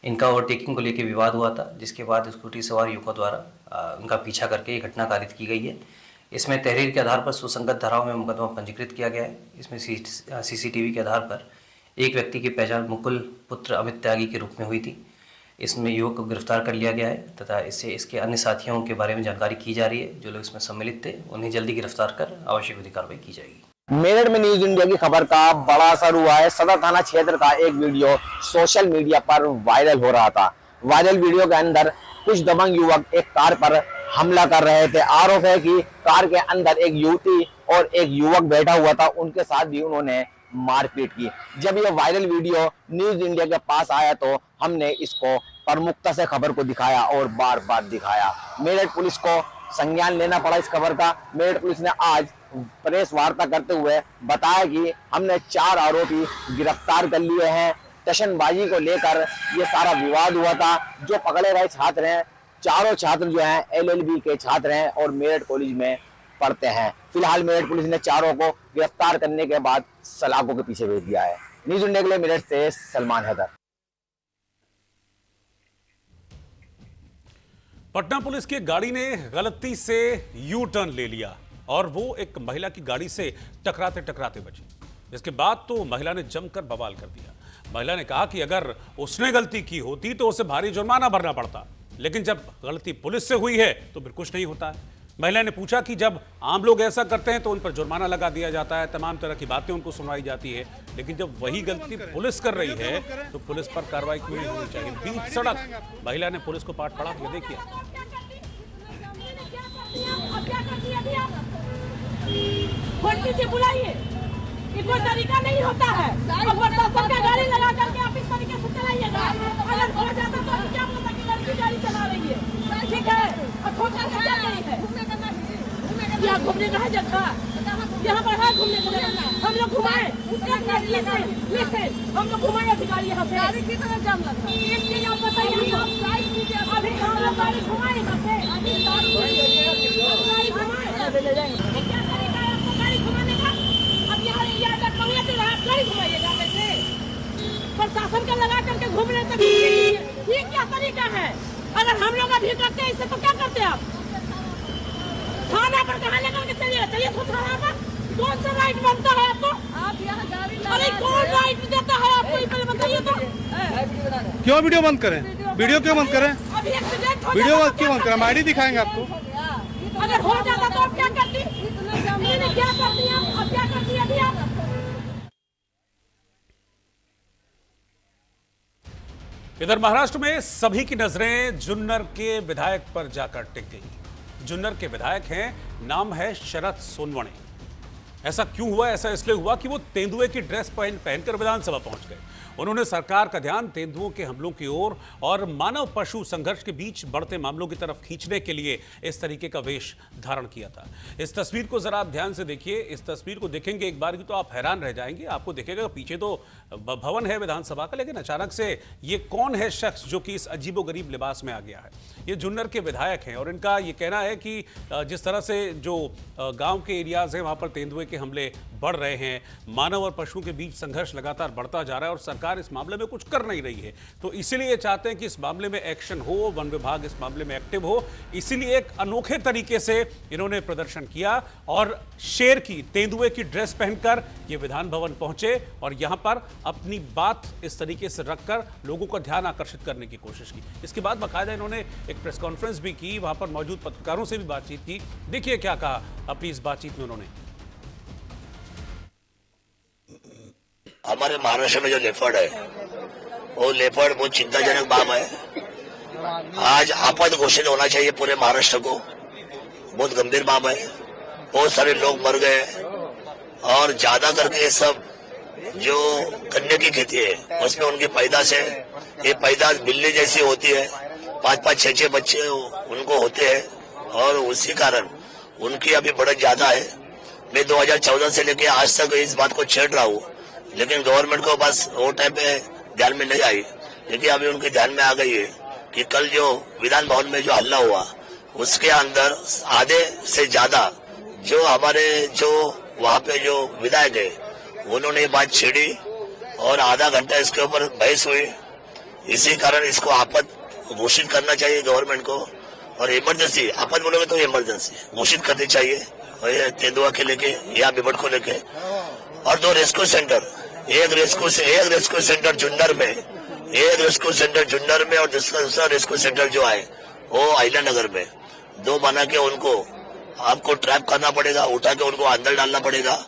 इनका ओवरटेकिंग को लेकर विवाद हुआ था, जिसके बाद स्कूटी सवार युवकों द्वारा उनका पीछा करके ये घटना कारित की गई है। इसमें तहरीर के आधार पर सुसंगत धाराओं में मुकदमा पंजीकृत किया गया है। इसमें सीसीटीवी के आधार पर एक व्यक्ति की पहचान मुकुल पुत्र अमित त्यागी के रूप में हुई थी। इसमें युवक को गिरफ्तार कर लिया गया है तथा इससे इसके अन्य साथियों के बारे में जानकारी की जा रही है। जो लोग इसमें सम्मिलित थे, उन्हें जल्दी गिरफ्तार कर आवश्यक विधि कार्रवाई की जाएगी। मेरठ में न्यूज इंडिया की खबर का बड़ा असर हुआ है। सदर थाना क्षेत्र का एक वीडियो सोशल मीडिया पर वायरल हो रहा था। वायरल वीडियो के अंदर कुछ दबंग युवक एक कार पर हमला कर रहे थे। आरोप है कि कार के अंदर एक युवती और एक युवक बैठा हुआ था, उनके साथ भी उन्होंने मारपीट की। जब यह वायरल वीडियो न्यूज इंडिया के पास आया तो हमने इसको प्रमुखता से खबर को दिखाया और बार बार दिखाया। मेरठ पुलिस को संज्ञान लेना पड़ा इस खबर का। मेरठ पुलिस ने आज प्रेस वार्ता करते हुए बताया कि हमने 4 आरोपी गिरफ्तार कर लिए हैं। टशनबाजी को लेकर ये सारा विवाद हुआ था। जो पकड़े गए छात्र हैं, चारों छात्र जो हैं LLB के छात्र हैं और मेरठ कॉलेज में पढ़ते हैं। फिलहाल मेरठ पुलिस ने चारों को गिरफ्तार करने के बाद सलाखों के पीछे भेज दिया है। न्यूज इंडिया के लिए मेरठ से सलमान हैदर। पटना पुलिस की गाड़ी ने गलती से यू टर्न ले लिया और वो एक महिला की गाड़ी से टकराते टकराते बची। इसके बाद तो महिला ने जमकर बवाल कर दिया। महिला ने कहा कि अगर उसने गलती की होती तो उसे भारी जुर्माना भरना पड़ता, लेकिन जब गलती पुलिस से हुई है तो फिर कुछ नहीं होता है। महिला ने पूछा कि जब आम लोग ऐसा करते हैं तो उन पर जुर्माना लगा दिया जाता है, तमाम तरह की बातें उनको सुनाई जाती है, लेकिन जब वही गलती पुलिस कर रही है तो पुलिस पर कार्रवाई क्यों नहीं होनी चाहिए। बीच सड़क महिला ने पुलिस को पाठ पढ़ा दिया। देखिए, बुलाइए, कोई तरीका नहीं होता है। प्रशासन का गाड़ी लगा करके आप इस तरीके से चलाइएगा। अगर हो जाता तो क्या बोलता कि लड़की गाड़ी चला रही है, ठीक है, और ठोकर के क्या गई है। यहाँ घूमने का है जगह, यहाँ पर है घूमने का जगह। हम लोग घुमाए, हम लोग घुमाए अभी गाड़ी यहाँ से। गाड़ी कितना जाम लगा, एक चीज आप बताइए। अभी हम लोग गाड़ी घुमाए यहाँ से, गाड़ी घुमाए। क्या तरीका है आपको गाड़ी घुमाने का? अब यहाँ गाड़ी घुमाइएगा कैसे? प्रशासन का लगा करके घूम रहे तक ये क्या तरीका है? अगर हम लोग अभी करते हैं इससे तो क्या करते आप? थाना पर कहाँ लेकर के चलिए? चलिए तो थाना पर। कौन सा राइट बनता है आपको? आप यहाँ गाड़ी, अरे कौन राइट देता है आपको, ये पहले बताइए तो। क्यों वीडियो बंद करें? वीडियो क्यों बंद करें? अभी एक्सीडेंट हो वीडियो क्यों बंद करें? आईडी दिखाएंगे आपको। अगर हो जाता तो आप क्या करती? क्या करती है? अब क्या करती है अभी आप? इधर महाराष्ट्र में सभी की नजरें जुन्नर के विधायक पर जाकर टिक गई। जुन्नर के विधायक हैं, नाम है शरद सोनवणे। ऐसा क्यों हुआ? ऐसा इसलिए हुआ कि वो तेंदुए की ड्रेस पहनकर विधानसभा पहुंच गए। उन्होंने सरकार का ध्यान तेंदुओं के हमलों की ओर और मानव पशु संघर्ष के बीच बढ़ते मामलों की तरफ खींचने के लिए इस तरीके का वेश धारण किया था। इस तस्वीर को जरा आप ध्यान से देखिए। इस तस्वीर को देखेंगे एक बार की तो आप हैरान रह जाएंगे। आपको दिखेगा पीछे तो भवन है विधानसभा का, लेकिन अचानक से ये कौन है शख्स जो कि इस अजीबोगरीब लिबास में आ गया है। ये जुन्नर के विधायक हैं और इनका ये कहना है कि जिस तरह से जो गाँव के एरियाज हैं वहाँ पर तेंदुए के के हमले बढ़ रहे हैं, मानव और पशुओं के बीच संघर्ष लगातार बढ़ता जा रहा है और सरकार इस मामले में कुछ कर नहीं रही है। तो इसीलिए ये चाहते हैं कि इस मामले में एक्शन हो, वन विभाग इस मामले में एक्टिव हो। इसीलिए एक अनोखे तरीके से इन्होंने प्रदर्शन किया और शेर की, तेंदुए की ड्रेस पहनकर ये विधान भवन पहुंचे और यहां पर अपनी बात इस तरीके से रखकर लोगों का ध्यान आकर्षित करने की कोशिश की। इसके बाद बाकायदा इन्होंने एक प्रेस कॉन्फ्रेंस भी की, वहां पर मौजूद पत्रकारों से भी बातचीत की। देखिए क्या कहा अपनी इस बातचीत में उन्होंने। हमारे महाराष्ट्र में जो लेपर्ड है, वो लेपर्ड बहुत चिंताजनक बात है। आज आफत घोषित होना चाहिए पूरे महाराष्ट्र को, बहुत गंभीर बात है। बहुत सारे लोग मर गए और ज्यादा करके ये सब जो गन्ने की खेती है उसमें उनकी पैदाश है, ये पैदाश बिल्ली जैसी होती है, 5-5, 6-6 बच्चे उनको होते हैं और उसी कारण उनकी अभी बढ़त ज्यादा है। मैं 2014 से लेके आज तक इस बात को छेड़ रहा हूँ, लेकिन गवर्नमेंट को बस वो टाइम पे ध्यान में नहीं आई, लेकिन अभी उनके ध्यान में आ गई है कि कल जो विधान भवन में जो हल्ला हुआ उसके अंदर आधे से ज्यादा जो हमारे जो वहाँ पे जो विधायक है उन्होंने ये बात छेड़ी और आधा घंटा इसके ऊपर बहस हुई। इसी कारण इसको आफत घोषित करना चाहिए गवर्नमेंट को और इमरजेंसी, आफत बोलोगे तो इमरजेंसी घोषित करनी चाहिए तेंदुआ के लेके या बिबट को लेके। और 2 रेस्क्यू सेंटर, एक रेस्क्यू सेंटर जुन्नर में, और दूसरा रेस्क्यू सेंटर जो है वो आइला नगर में, 2 बना के उनको आपको ट्रैप करना पड़ेगा, उठा के उनको अंदर डालना पड़ेगा।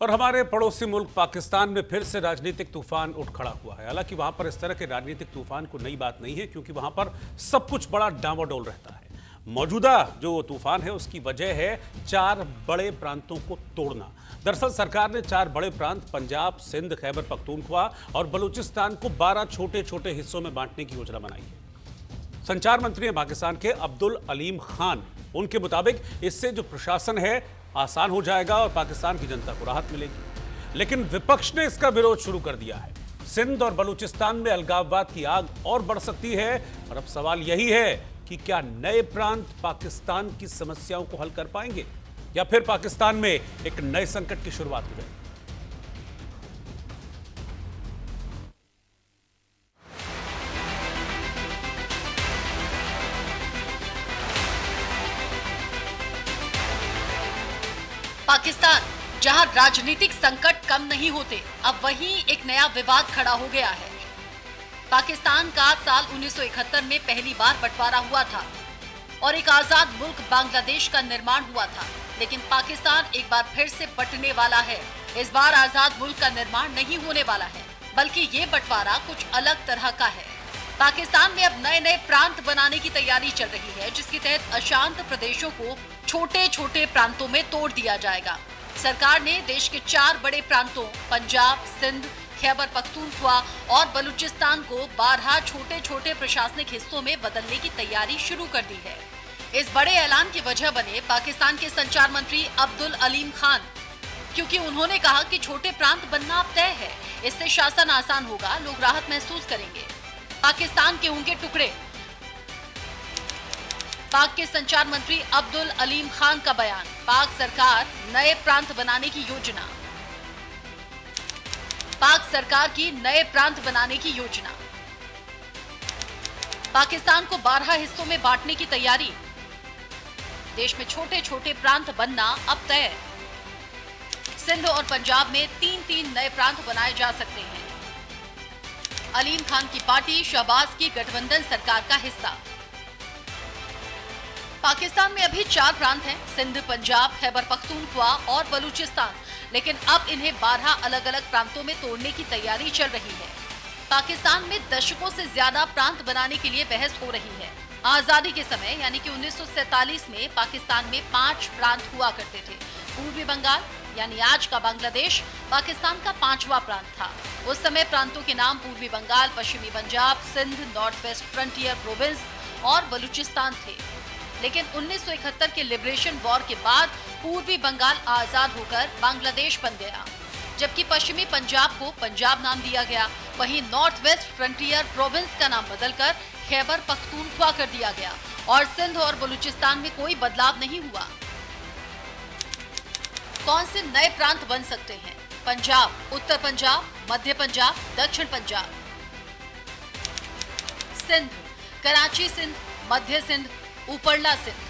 और हमारे पड़ोसी मुल्क पाकिस्तान में फिर से राजनीतिक तूफान उठ खड़ा हुआ है। हालांकि वहां पर इस तरह के राजनीतिक तूफान को नई बात नहीं है, क्योंकि वहां पर सब कुछ बड़ा डामाडोल रहता है। मौजूदा जो तूफान है उसकी वजह है 4 बड़े प्रांतों को तोड़ना। दरअसल सरकार ने 4 बड़े प्रांत पंजाब, सिंध, खैबर पख्तूनख्वा और बलूचिस्तान को 12 छोटे छोटे हिस्सों में बांटने की योजना बनाई है। संचार मंत्री हैं पाकिस्तान के अब्दुल अलीम खान। उनके मुताबिक इससे जो प्रशासन है आसान हो जाएगा और पाकिस्तान की जनता को राहत मिलेगी। लेकिन विपक्ष ने इसका विरोध शुरू कर दिया है। सिंध और बलूचिस्तान में अलगाववाद की आग और बढ़ सकती है और अब सवाल यही है कि क्या नए प्रांत पाकिस्तान की समस्याओं को हल कर पाएंगे या फिर पाकिस्तान में एक नए संकट की शुरुआत हो जाएगी। पाकिस्तान, जहां राजनीतिक संकट कम नहीं होते, अब वहीं एक नया विवाद खड़ा हो गया है। पाकिस्तान का साल 1971 में पहली बार बंटवारा हुआ था और एक आजाद मुल्क बांग्लादेश का निर्माण हुआ था। लेकिन पाकिस्तान एक बार फिर से बंटने वाला है। इस बार आजाद मुल्क का निर्माण नहीं होने वाला है, बल्कि ये बंटवारा कुछ अलग तरह का है। पाकिस्तान में अब नए नए प्रांत बनाने की तैयारी चल रही है, जिसके तहत अशांत प्रदेशों को छोटे छोटे प्रांतों में तोड़ दिया जाएगा। सरकार ने देश के 4 बड़े प्रांतों पंजाब, सिंध, खैबर पख्तूनख्वा और बलूचिस्तान को 12 छोटे छोटे प्रशासनिक हिस्सों में बदलने की तैयारी शुरू कर दी है। इस बड़े ऐलान की वजह बने पाकिस्तान के संचार मंत्री अब्दुल अलीम खान, क्योंकि उन्होंने कहा कि छोटे प्रांत बनना अब तय है। इससे शासन आसान होगा, लोग राहत महसूस करेंगे। पाकिस्तान के होंगे टुकड़े। पाक के संचार मंत्री अब्दुल अलीम खान का बयान। पाक सरकार नए प्रांत बनाने की योजना। पाक सरकार की नए प्रांत बनाने की योजना। पाकिस्तान को 12 हिस्सों में बांटने की तैयारी। देश में छोटे छोटे प्रांत बनना अब तय। सिंध और पंजाब में 3-3 नए प्रांत बनाए जा सकते हैं। अलीम खान की पार्टी शहबाज की गठबंधन सरकार का हिस्सा। पाकिस्तान में अभी 4 प्रांत हैं, सिंध, पंजाब, खैबर पख्तूनख्वा और बलूचिस्तान। लेकिन अब इन्हें 12 अलग अलग प्रांतों में तोड़ने की तैयारी चल रही है। पाकिस्तान में दशकों से ज्यादा प्रांत बनाने के लिए बहस हो रही है। आजादी के समय यानी कि 1947 में पाकिस्तान में 5 प्रांत हुआ करते थे। पूर्वी बंगाल यानी आज का बांग्लादेश पाकिस्तान का 5वां प्रांत था। उस समय प्रांतों के नाम पूर्वी बंगाल, पश्चिमी Punjab, Sindh, North West Frontier Province और बलूचिस्तान थे। लेकिन 1971 के लिबरेशन वॉर के बाद पूर्वी बंगाल आजाद होकर बांग्लादेश बन गया, जबकि पश्चिमी पंजाब को पंजाब नाम दिया गया। वहीं नॉर्थ वेस्ट फ्रंटियर प्रोविंस का नाम बदलकर खैबर पख्तूनख्वा कर दिया गया और सिंध और बलूचिस्तान में कोई बदलाव नहीं हुआ। कौन से नए प्रांत बन सकते हैं? पंजाब, उत्तर पंजाब, मध्य पंजाब, दक्षिण पंजाब, सिंध, कराची सिंध, मध्य सिंध, उपरला सिंध,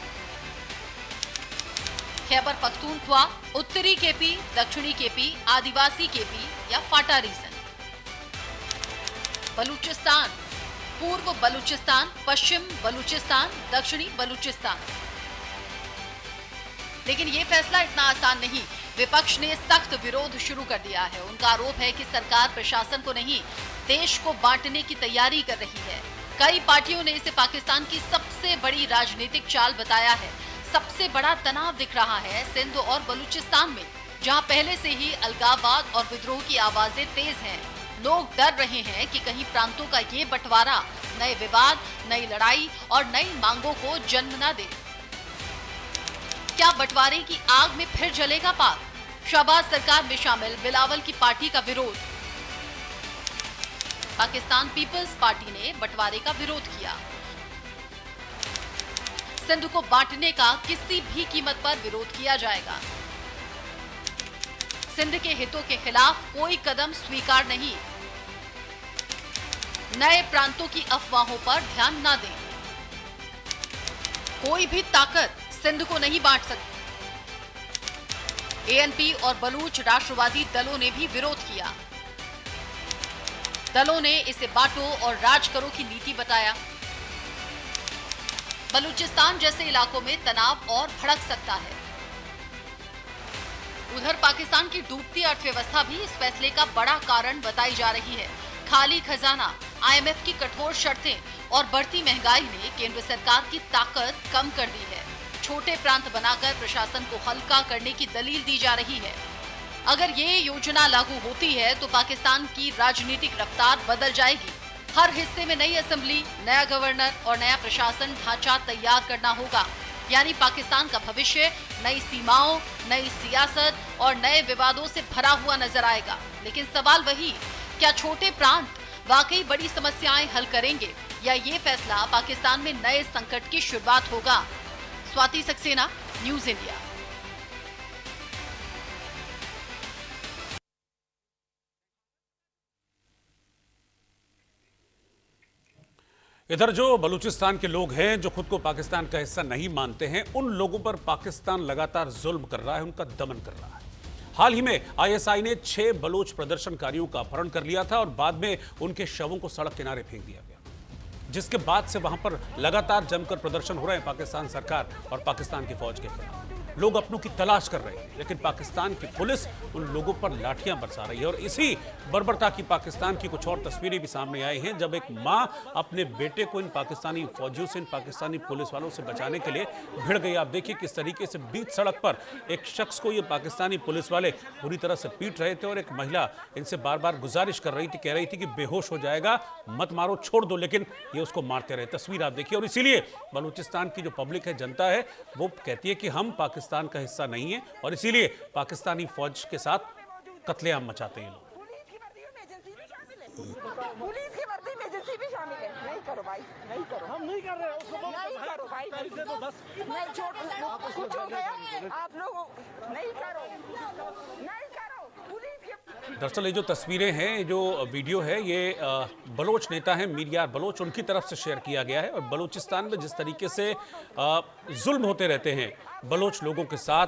खैबर पख्तूनख्वा, उत्तरी केपी, दक्षिणी केपी, आदिवासी केपी या फाटारी सिंध, बलूचिस्तान, पूर्व बलूचिस्तान, पश्चिम बलूचिस्तान, दक्षिणी बलूचिस्तान। लेकिन ये फैसला इतना आसान नहीं। विपक्ष ने सख्त विरोध शुरू कर दिया है। उनका आरोप है कि सरकार प्रशासन को नहीं, देश को बांटने की तैयारी कर रही है। कई पार्टियों ने इसे पाकिस्तान की सबसे बड़ी राजनीतिक चाल बताया है। सबसे बड़ा तनाव दिख रहा है सिंध और बलूचिस्तान में, जहां पहले से ही अलगाववाद और विद्रोह की आवाजें तेज हैं। लोग डर रहे हैं कि कहीं प्रांतों का ये बंटवारा नए विवाद, नई लड़ाई और नई मांगों को जन्म न दे। क्या बंटवारे की आग में फिर जलेगा पाक? शहबाज सरकार में शामिल बिलावल की पार्टी का विरोध। पाकिस्तान पीपल्स पार्टी ने बंटवारे का विरोध किया। सिंध को बांटने का किसी भी कीमत पर विरोध किया जाएगा। सिंध के हितों के खिलाफ कोई कदम स्वीकार नहीं। नए प्रांतों की अफवाहों पर ध्यान न दें। कोई भी ताकत सिंध को नहीं बांट सकती। एएनपी और बलूच राष्ट्रवादी दलों ने भी विरोध किया। दलों ने इसे बांटो और राज करो की नीति बताया। बलूचिस्तान जैसे इलाकों में तनाव और भड़क सकता है। उधर पाकिस्तान की डूबती अर्थव्यवस्था भी इस फैसले का बड़ा कारण बताई जा रही है। खाली खजाना, आईएमएफ की कठोर शर्तें और बढ़ती महंगाई ने केंद्र सरकार की ताकत कम कर दी है। छोटे प्रांत बनाकर प्रशासन को हल्का करने की दलील दी जा रही है। अगर ये योजना लागू होती है तो पाकिस्तान की राजनीतिक रफ्तार बदल जाएगी। हर हिस्से में नई असेंबली, नया गवर्नर और नया प्रशासन ढांचा तैयार करना होगा। यानी पाकिस्तान का भविष्य नई सीमाओं, नई सियासत और नए विवादों से भरा हुआ नजर आएगा। लेकिन सवाल वही, क्या छोटे प्रांत वाकई बड़ी समस्याएं हल करेंगे या ये फैसला पाकिस्तान में नए संकट की शुरुआत होगा? Swati Saxena, news India. इधर जो बलूचिस्तान के लोग हैं जो खुद को पाकिस्तान का हिस्सा नहीं मानते हैं, उन लोगों पर पाकिस्तान लगातार जुल्म कर रहा है, उनका दमन कर रहा है। हाल ही में आईएसआई ने 6 बलोच प्रदर्शनकारियों का अपहरण कर लिया था और बाद में उनके शवों को सड़क किनारे फेंक दिया गया, जिसके बाद से वहां पर लगातार जमकर प्रदर्शन हो रहे हैं पाकिस्तान सरकार और पाकिस्तान की फौज के खिलाफ। लोग अपनों की तलाश कर रहे हैं, लेकिन पाकिस्तान की पुलिस उन लोगों पर लाठियां बरसा रही है। और इसी बर्बरता की पाकिस्तान की कुछ और तस्वीरें भी सामने आई हैं, जब एक मां अपने बेटे को इन पाकिस्तानी फौजियों से, इन पाकिस्तानी पुलिस वालों से बचाने के लिए भिड़ गई। आप देखिए किस तरीके से बीच सड़क पर एक शख्स को ये पाकिस्तानी पुलिस वाले बुरी तरह से पीट रहे थे और एक महिला इनसे बार बार गुजारिश कर रही थी, कह रही थी कि बेहोश हो जाएगा, मत मारो, छोड़ दो, लेकिन ये उसको मारते रहे। तस्वीर आप देखिए। और इसीलिए बलूचिस्तान की जो पब्लिक है, जनता है, वो कहती है कि हम पाकिस्तान का हिस्सा नहीं है और इसीलिए पाकिस्तानी फौज के साथ कत्लेआम मचाते हैं लोग। पुलिस की वर्दी में एजेंसी भी शामिल है। नहीं करो भाई, नहीं करो, हम नहीं कर रहे हैं, उसको नहीं करो भाई, तो बस नहीं छोड़, कुछ हो गया आप लोग नहीं करो, नहीं करो पुलिस के। दरअसल ये जो तस्वीरें हैं, जो वीडियो है, ये बलोच नेता हैं मीर यार बलोच, उनकी तरफ से शेयर किया गया है। और बलूचिस्तान में जिस तरीके से जुल्म होते रहते हैं बलोच लोगों के साथ,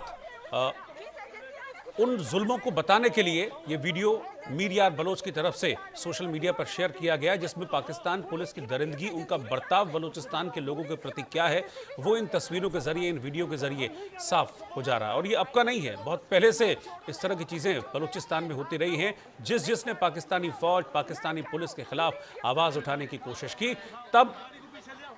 उन जुल्मों को बताने के लिए ये वीडियो मीर यार बलोच की तरफ से सोशल मीडिया पर शेयर किया गया है, जिसमें पाकिस्तान पुलिस की दरिंदगी, उनका बर्ताव बलूचिस्तान के लोगों के प्रति क्या है, वो इन तस्वीरों के जरिए, इन वीडियो के जरिए साफ हो जा रहा है। और ये अब का नहीं है, बहुत पहले से इस तरह की चीज़ें बलूचिस्तान में होती रही हैं। जिसने पाकिस्तानी फौज, पाकिस्तानी पुलिस के खिलाफ आवाज़ उठाने की कोशिश की, तब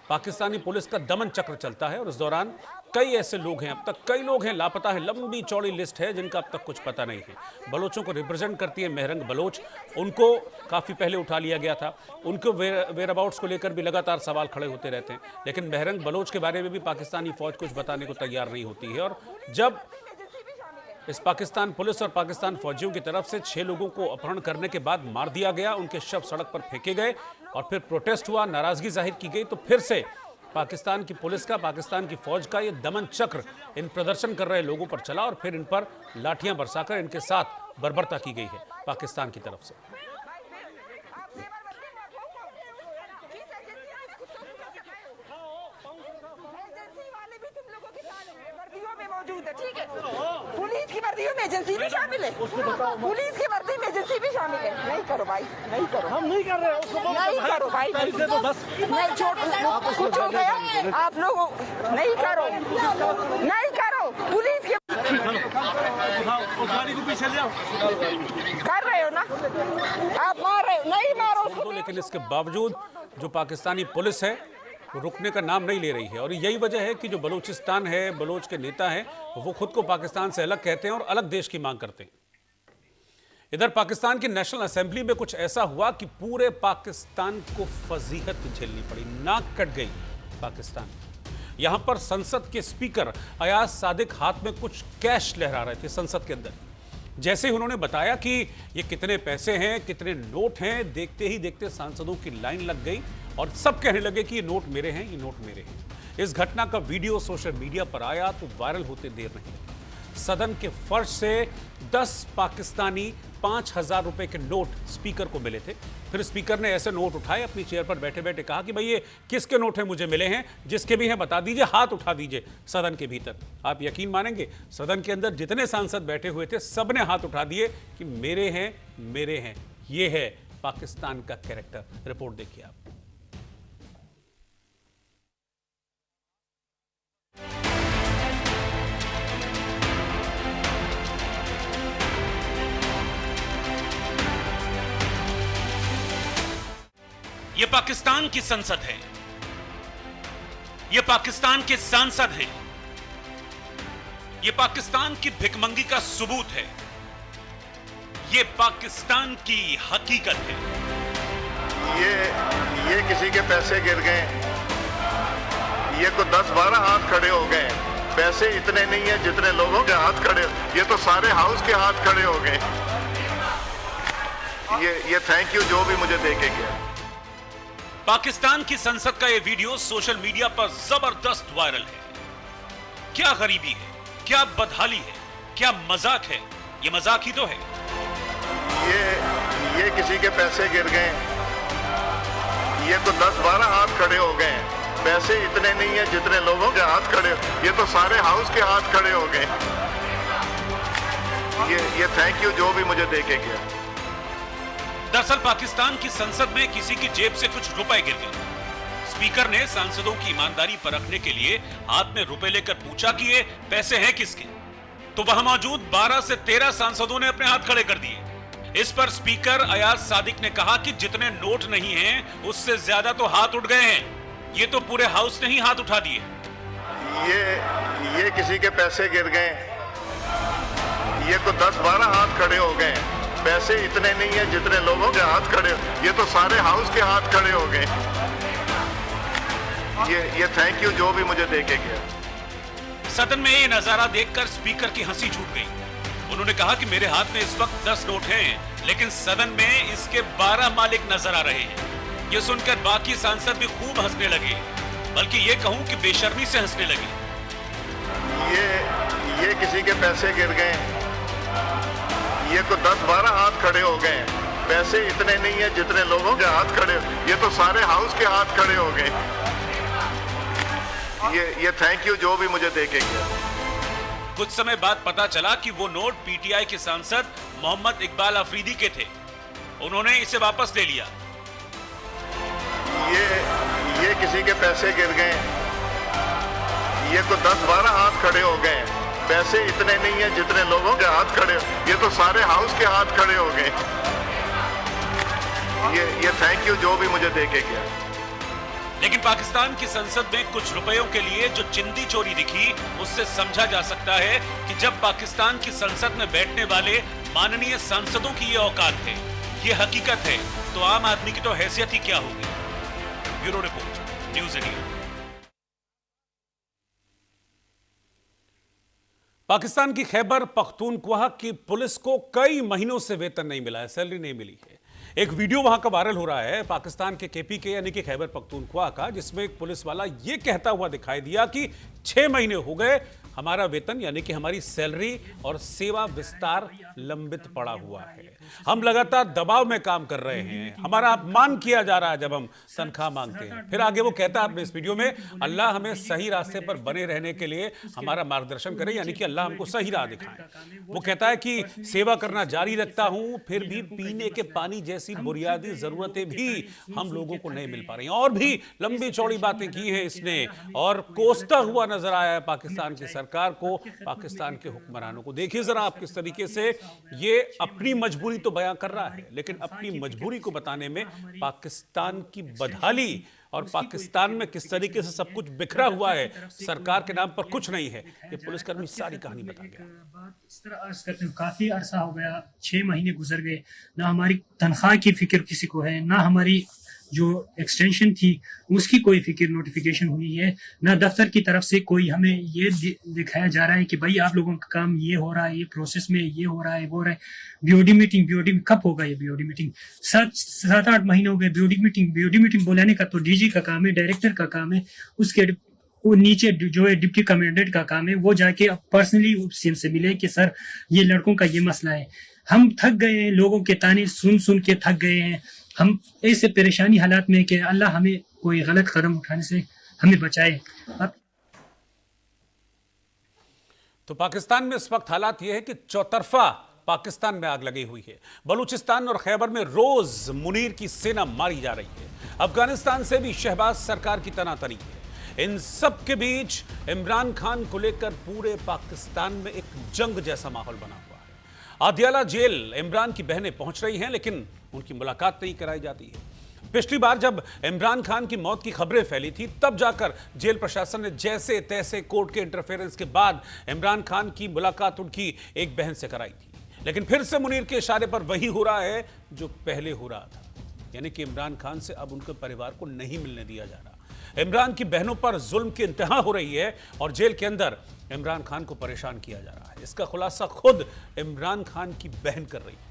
पाकिस्तानी पुलिस का दमन चक्र चलता है। और इस दौरान कई ऐसे लोग हैं, अब तक कई लोग हैं लापता है, लंबी चौड़ी लिस्ट है जिनका अब तक कुछ पता नहीं है। बलोचों को रिप्रेजेंट करती है मेहरंग बलोच, उनको काफ़ी पहले उठा लिया गया था। उनको वेयर अबाउट्स को लेकर भी लगातार सवाल खड़े होते रहते हैं, लेकिन मेहरंग बलोच के बारे में भी पाकिस्तानी फौज कुछ बताने को तैयार नहीं होती है। और जब इस पाकिस्तान पुलिस और पाकिस्तान फौजियों की तरफ से 6 लोगों को अपहरण करने के बाद मार दिया गया, उनके शव सड़क पर फेंके गए और फिर प्रोटेस्ट हुआ, नाराजगी जाहिर की गई, तो फिर से पाकिस्तान की पुलिस का, पाकिस्तान की फौज का ये दमन चक्र इन प्रदर्शन कर रहे लोगों पर चला और फिर इन पर लाठियां बरसाकर इनके साथ बर्बरता की गई है पाकिस्तान की तरफ से। ठीक है, पुलिस की वर्दियों में एजेंसी भी शामिल है, पुलिस की वर्दी में एजेंसी भी शामिल है। नहीं करो भाई, नहीं करो, हम नहीं कर रहे, नहीं करो भाई, नहीं छोड़, कुछ हो गया आप लोग, नहीं करो, नहीं करो, पुलिस की गाड़ी को पीछे ले आओ, कर रहे हो ना आप, मार रहे हो, नहीं मारो उसको। लेकिन इसके बावजूद जो पाकिस्तानी पुलिस है वो रुकने का नाम नहीं ले रही है और यही वजह है कि जो बलूचिस्तान है, बलोच के नेता हैं, वो खुद को पाकिस्तान से अलग कहते हैं और अलग देश की मांग करते हैं। इधर पाकिस्तान की नेशनल असेंबली में कुछ ऐसा हुआ कि पूरे पाकिस्तान को फजीहत झेलनी पड़ी, नाक कट गई पाकिस्तान। यहां पर संसद के स्पीकर अयाज सादिक हाथ में कुछ कैश लहरा रहे थे संसद के अंदर। जैसे ही उन्होंने बताया कि ये कितने पैसे हैं, कितने नोट हैं, देखते ही देखते सांसदों की लाइन लग गई और सब कहने लगे कि ये नोट मेरे हैं, ये नोट मेरे हैं। इस घटना का वीडियो सोशल मीडिया पर आया तो वायरल होते देर नहीं लगी। सदन के फर्श से 10 पाकिस्तानी 5,000 रुपए के नोट स्पीकर को मिले थे। फिर स्पीकर ने ऐसे नोट उठाए, अपनी चेयर पर बैठे बैठे कहा कि भाई ये किसके नोट हैं, मुझे मिले हैं, जिसके भी हैं बता दीजिए, हाथ उठा दीजिए। सदन के भीतर आप यकीन मानेंगे, सदन के अंदर जितने सांसद बैठे हुए थे सबने हाथ उठा दिए कि मेरे हैं, मेरे हैं। ये है पाकिस्तान का कैरेक्टर। रिपोर्ट देखिए आप। ये पाकिस्तान की संसद है, ये पाकिस्तान के सांसद हैं, ये पाकिस्तान की भिखमंगी का सबूत है, ये पाकिस्तान की हकीकत है। ये किसी के पैसे गिर गए, ये को 10-12 हाथ खड़े हो गए। पैसे इतने नहीं है जितने लोगों के हाथ खड़े, ये तो सारे हाउस के हाथ खड़े हो गए। ये थैंक यू जो भी मुझे दे के गया। पाकिस्तान की संसद का यह वीडियो सोशल मीडिया पर जबरदस्त वायरल है। क्या गरीबी है, क्या बदहाली है, क्या मजाक है। ये मजाक ही तो है। ये किसी के पैसे गिर गए, ये तो 10-12 हाथ खड़े हो गए। पैसे इतने नहीं है जितने लोगों के हाथ खड़े, ये तो सारे हाउस के हाथ खड़े हो गए। ये थैंक यू जो भी मुझे दे के गया। दरअसल पाकिस्तान की संसद में किसी की जेब से कुछ रुपए गिर गए। स्पीकर ने सांसदों की ईमानदारी परखने के लिए हाथ में रुपए लेकर पूछा कि ये पैसे हैं किसके, तो वहां मौजूद 12 से 13 सांसदों ने अपने हाथ खड़े कर दिए। इस पर स्पीकर अयाज सादिक ने कहा कि जितने नोट नहीं हैं उससे ज्यादा तो हाथ उठ गए हैं। ये तो पूरे हाउस ने ही हाथ उठा दिए। ये किसी के पैसे गिर गए, ये तो 10-12 हाथ खड़े हो गए। पैसे इतने नहीं है जितने लोगों के हाथ खड़े, ये तो सारे हाउस के हाथ खड़े हो गए। ये थैंक यू जो भी मुझे दे के गया। सदन में ये नजारा देखकर स्पीकर की हंसी छूट गई। उन्होंने कहा कि मेरे हाथ में इस वक्त 10 नोट हैं, लेकिन सदन में इसके 12 मालिक नजर आ रहे हैं। ये सुनकर बाकी सांसद भी खूब हंसने लगे, बल्कि ये कहूं कि बेशर्मी से हंसने लगे। ये किसी के पैसे गिर गए, ये तो 10-12 हाथ खड़े हो गए। पैसे इतने नहीं है जितने लोगों के हाथ खड़े, ये तो सारे हाउस के हाथ खड़े हो गए। ये थैंक यू जो भी मुझे दे के गया। कुछ समय बाद पता चला कि वो नोट पीटीआई के सांसद मोहम्मद इकबाल अफरीदी के थे। उन्होंने इसे वापस ले लिया। ये किसी के पैसे गिर गए, ये तो 10-12 हाथ खड़े हो गए। पैसे इतने नहीं है जितने लोगों के हाथ खड़े, ये तो सारे हाउस के हाथ खड़े हो गए। ये थैंक यू जो भी मुझे दे के गया। लेकिन पाकिस्तान की संसद में कुछ रुपयों के लिए जो चिंदी चोरी दिखी, उससे समझा जा सकता है कि जब पाकिस्तान की संसद में बैठने वाले माननीय सांसदों की ये औकात है, ये हकीकत है, तो आम आदमी की तो हैसियत ही क्या होगी। Bureau report, news 18। पाकिस्तान की खैबर पख्तूनख्वा की पुलिस को कई महीनों से वेतन नहीं मिला है, सैलरी नहीं मिली है। एक वीडियो वहां का वायरल हो रहा है पाकिस्तान के केपीके यानी कि खैबर पख्तूनख्वा का, जिसमें एक पुलिस वाला ये कहता हुआ दिखाई दिया कि 6 महीने हो गए हमारा वेतन यानी कि हमारी सैलरी और सेवा विस्तार लंबित पड़ा हुआ है, हम लगातार दबाव में काम कर रहे हैं, हमारा अपमान किया जा रहा है जब हम तनख्वाह मांगते हैं। फिर आगे वो कहता है अपने इस वीडियो में, अल्लाह हमें सही रास्ते पर बने रहने के लिए हमारा मार्गदर्शन करे, यानी कि अल्लाह हमको सही राह दिखाए। वो कहता है कि सेवा करना जारी रखता हूं, फिर भी पीने के पानी जैसी बुनियादी जरूरतें भी हम लोगों को नहीं मिल पा रही। और भी लंबी चौड़ी बातें की हैं इसने और कोसता हुआ नजर आया है पाकिस्तान की सरकार को, पाकिस्तान के हुक्मरानों को। देखिए जरा आप किस तरीके से ये अपनी मजबूरी तो बयां कर रहा है, लेकिन अपनी मजबूरी को बताने में पाकिस्तान की बदहाली और पाकिस्तान में किस तरीके से सब कुछ बिखरा हुआ है, सरकार के नाम पर कुछ नहीं है, ये पुलिसकर्मी सारी कहानी बता गया। इस तरह अर्ज करते हुए काफी अरसा हो गया, 6 महीने गुजर गए, ना हमारी तनख्वाह की फिक्र किसी को है, ना हमारी जो एक्सटेंशन थी उसकी कोई फिक्र नोटिफिकेशन हुई है, ना दफ्तर की तरफ से कोई हमें ये दिखाया जा रहा है कि भाई आप लोगों का काम ये हो रहा है, ये प्रोसेस में ये हो रहा है, वो हो रहा है। बीओडी मीटिंग कब होगा? ये बीओडी मीटिंग 7-8 महीने हो गए। बीओडी मीटिंग बुलाने का तो डीजी का काम है, डायरेक्टर का काम है, उसके वो नीचे जो है डिप्टी कमांडेंट का काम है, वो जाके पर्सनली से मिले कि सर ये लड़कों का ये मसला है। हम थक गए हैं, लोगों के ताने सुन के थक गए हैं। हम ऐसे परेशानी हालात में कि अल्लाह हमें कोई गलत कदम उठाने से हमें बचाए। तो पाकिस्तान में इस वक्त हालात यह है कि चौतरफा पाकिस्तान में आग लगी हुई है। बलूचिस्तान और खैबर में रोज मुनीर की सेना मारी जा रही है। अफगानिस्तान से भी शहबाज सरकार की तनातनी है। इन सब के बीच इमरान खान को लेकर पूरे पाकिस्तान में एक जंग जैसा माहौल बना हुआ है। आदियाला जेल इमरान की बहनें पहुंच रही हैं, लेकिन उनकी मुलाकात नहीं कराई जाती है। पिछली बार जब इमरान खान की मौत की खबरें फैली थी, तब जाकर जेल प्रशासन ने जैसे तैसे कोर्ट के इंटरफेरेंस के बाद इमरान खान की मुलाकात उनकी एक बहन से कराई थी। लेकिन फिर से मुनीर के इशारे पर वही हो रहा है जो पहले हो रहा था, यानी कि इमरान खान से अब उनके परिवार को नहीं मिलने दिया जा रहा। इमरान की बहनों पर जुल्म की इंतहा हो रही है और जेल के अंदर इमरान खान को परेशान किया जा रहा है। इसका खुलासा खुद इमरान खान की बहन कर रही है।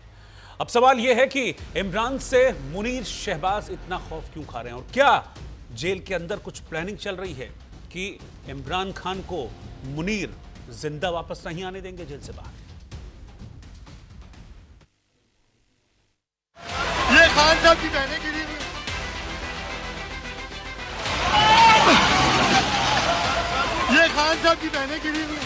अब सवाल यह है कि इमरान से मुनीर शहबाज इतना खौफ क्यों खा रहे हैं और क्या जेल के अंदर कुछ प्लानिंग चल रही है कि इमरान खान को मुनीर जिंदा वापस नहीं आने देंगे जेल से बाहर। ये खान साहब की बहनें गिरी हुई, ये खान साहब की बहनें गिरी हुई।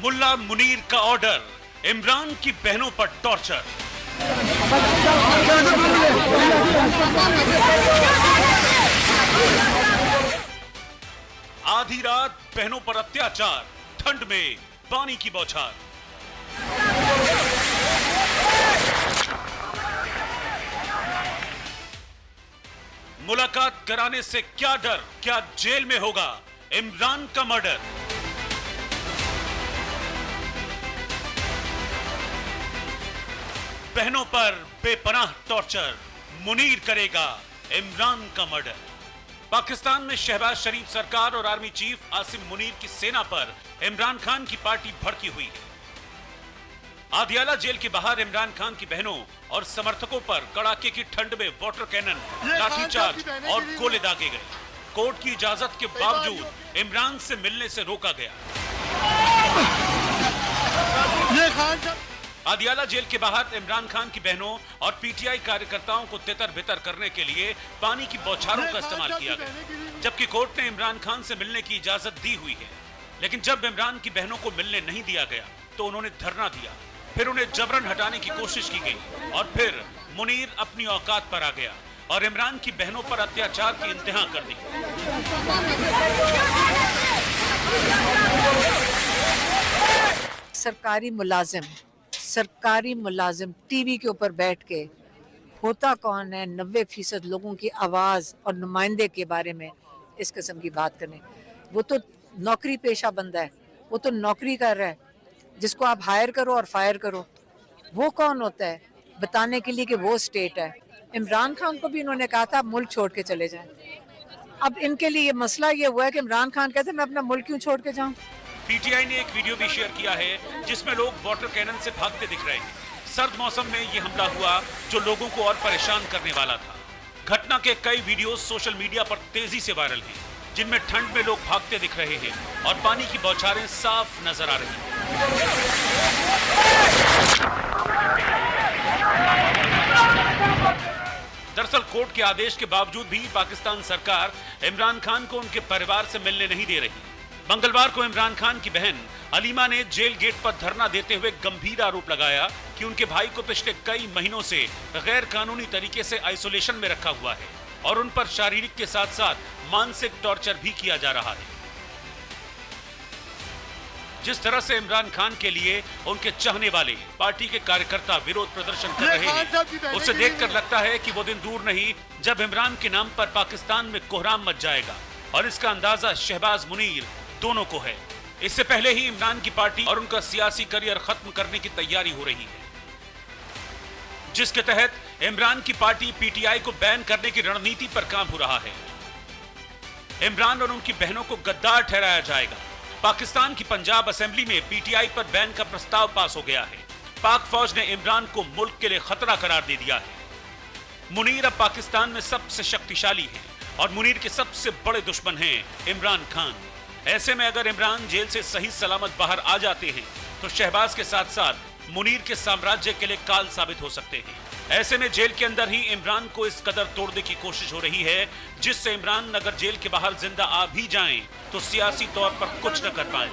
मुल्ला मुनीर का ऑर्डर, इमरान की बहनों पर टॉर्चर। आधी रात बहनों पर अत्याचार, ठंड में पानी की बौछार। मुलाकात कराने से क्या डर, क्या जेल में होगा इमरान का मर्डर। बहनों पर बेपनाह टॉर्चर, मुनीर करेगा इमरान का मर्डर। पाकिस्तान में शहबाज शरीफ सरकार और आर्मी चीफ आसिम मुनीर की सेना पर इमरान खान की पार्टी भड़की हुई है। आदियाला जेल के बाहर इमरान खान की बहनों और समर्थकों पर कड़ाके की ठंड में वाटर कैनन, लाठीचार्ज और गोले दागे गए। कोर्ट की इजाजत के बावजूद इमरान से मिलने से रोका गया। आदियाला जेल के बाहर इमरान खान की बहनों और पीटीआई कार्यकर्ताओं को तितर बितर करने के लिए पानी की बौछारों का इस्तेमाल किया गया, जबकि कोर्ट ने इमरान खान से मिलने की इजाजत दी हुई है। लेकिन जब इमरान की बहनों को मिलने नहीं दिया गया तो उन्होंने धरना दिया, फिर उन्हें जबरन हटाने की कोशिश की गई और फिर मुनीर अपनी औकात पर आ गया और इमरान की बहनों पर अत्याचार की इंतहा कर दी। सरकारी मुलाजिम टीवी के ऊपर बैठ के होता कौन है 90% लोगों की आवाज़ और नुमाइंदे के बारे में इस किस्म की बात करने। वो तो नौकरी पेशा बंदा है, वो तो नौकरी कर रहा है, जिसको आप हायर करो और फायर करो। वो कौन होता है बताने के लिए कि वो स्टेट है। इमरान खान को भी इन्होंने कहा था मुल्क छोड़ के चले जाएं। अब इनके लिए ये मसला ये हुआ है कि इमरान खान कहते हैं मैं अपना मुल्क क्यों छोड़ के जाऊं। पीटीआई ने एक वीडियो भी शेयर किया है जिसमें लोग वाटर कैनन से भागते दिख रहे हैं। सर्द मौसम में यह हमला हुआ जो लोगों को और परेशान करने वाला था। घटना के कई वीडियो सोशल मीडिया पर तेजी से वायरल हैं, जिनमें ठंड में लोग भागते दिख रहे हैं और पानी की बौछारें साफ नजर आ रही हैं। दरअसल कोर्ट के आदेश के बावजूद भी पाकिस्तान सरकार इमरान खान को उनके परिवार से मिलने नहीं दे रही। मंगलवार को इमरान खान की बहन अलीमा ने जेल गेट पर धरना देते हुए गंभीर आरोप लगाया कि उनके भाई को पिछले कई महीनों से गैर कानूनी तरीके से आइसोलेशन में रखा हुआ है और उन पर शारीरिक के साथ साथ मानसिक टॉर्चर भी किया जा रहा है। जिस तरह से इमरान खान के लिए उनके चाहने वाले पार्टी के कार्यकर्ता विरोध प्रदर्शन कर रहे हैं, उसे देखकर लगता है कि वो दिन दूर नहीं जब इमरान के नाम पर पाकिस्तान में कोहराम मच जाएगा और इसका अंदाजा शहबाज मुनीर दोनों को है। इससे पहले ही इमरान की पार्टी और उनका सियासी करियर खत्म करने की तैयारी हो रही है, जिसके तहत इमरान की पार्टी पीटीआई को बैन करने की रणनीति पर काम हो रहा है। इमरान और उनकी बहनों को गद्दार ठहराया जाएगा। पाकिस्तान की पंजाब असेंबली में पीटीआई पर बैन का प्रस्ताव पास हो गया है। पाक फौज ने इमरान को मुल्क के लिए खतरा करार दे दिया है। मुनीर अब पाकिस्तान में सबसे शक्तिशाली है और मुनीर के सबसे बड़े दुश्मन हैं इमरान खान। ऐसे में अगर इमरान जेल से सही सलामत बाहर आ जाते हैं तो शहबाज के साथ साथ मुनीर के साम्राज्य के लिए काल साबित हो सकते हैं। ऐसे में जेल के अंदर ही इमरान को इस कदर तोड़ने की कोशिश हो रही है जिससे इमरान अगर जेल के बाहर जिंदा आ भी जाएं तो सियासी तौर पर कुछ न कर पाए।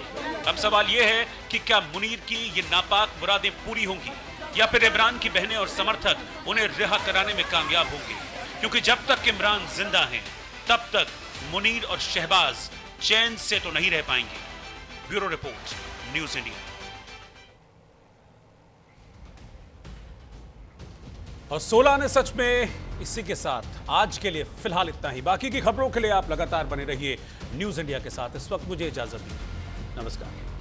अब सवाल यह है कि क्या मुनीर की ये नापाक मुरादें पूरी होंगी या फिर इमरान की बहनें और समर्थक उन्हें रिहा कराने में कामयाब होंगे, क्योंकि जब तक इमरान जिंदा हैं तब तक मुनीर और शहबाज चैन से तो नहीं रह पाएंगे। Bureau report, news India. और 16 ने सच में इसी के साथ आज के लिए फिलहाल इतना ही। बाकी की खबरों के लिए आप लगातार बने रहिए न्यूज़ इंडिया के साथ। इस वक्त मुझे इजाजत दीजिए। नमस्कार।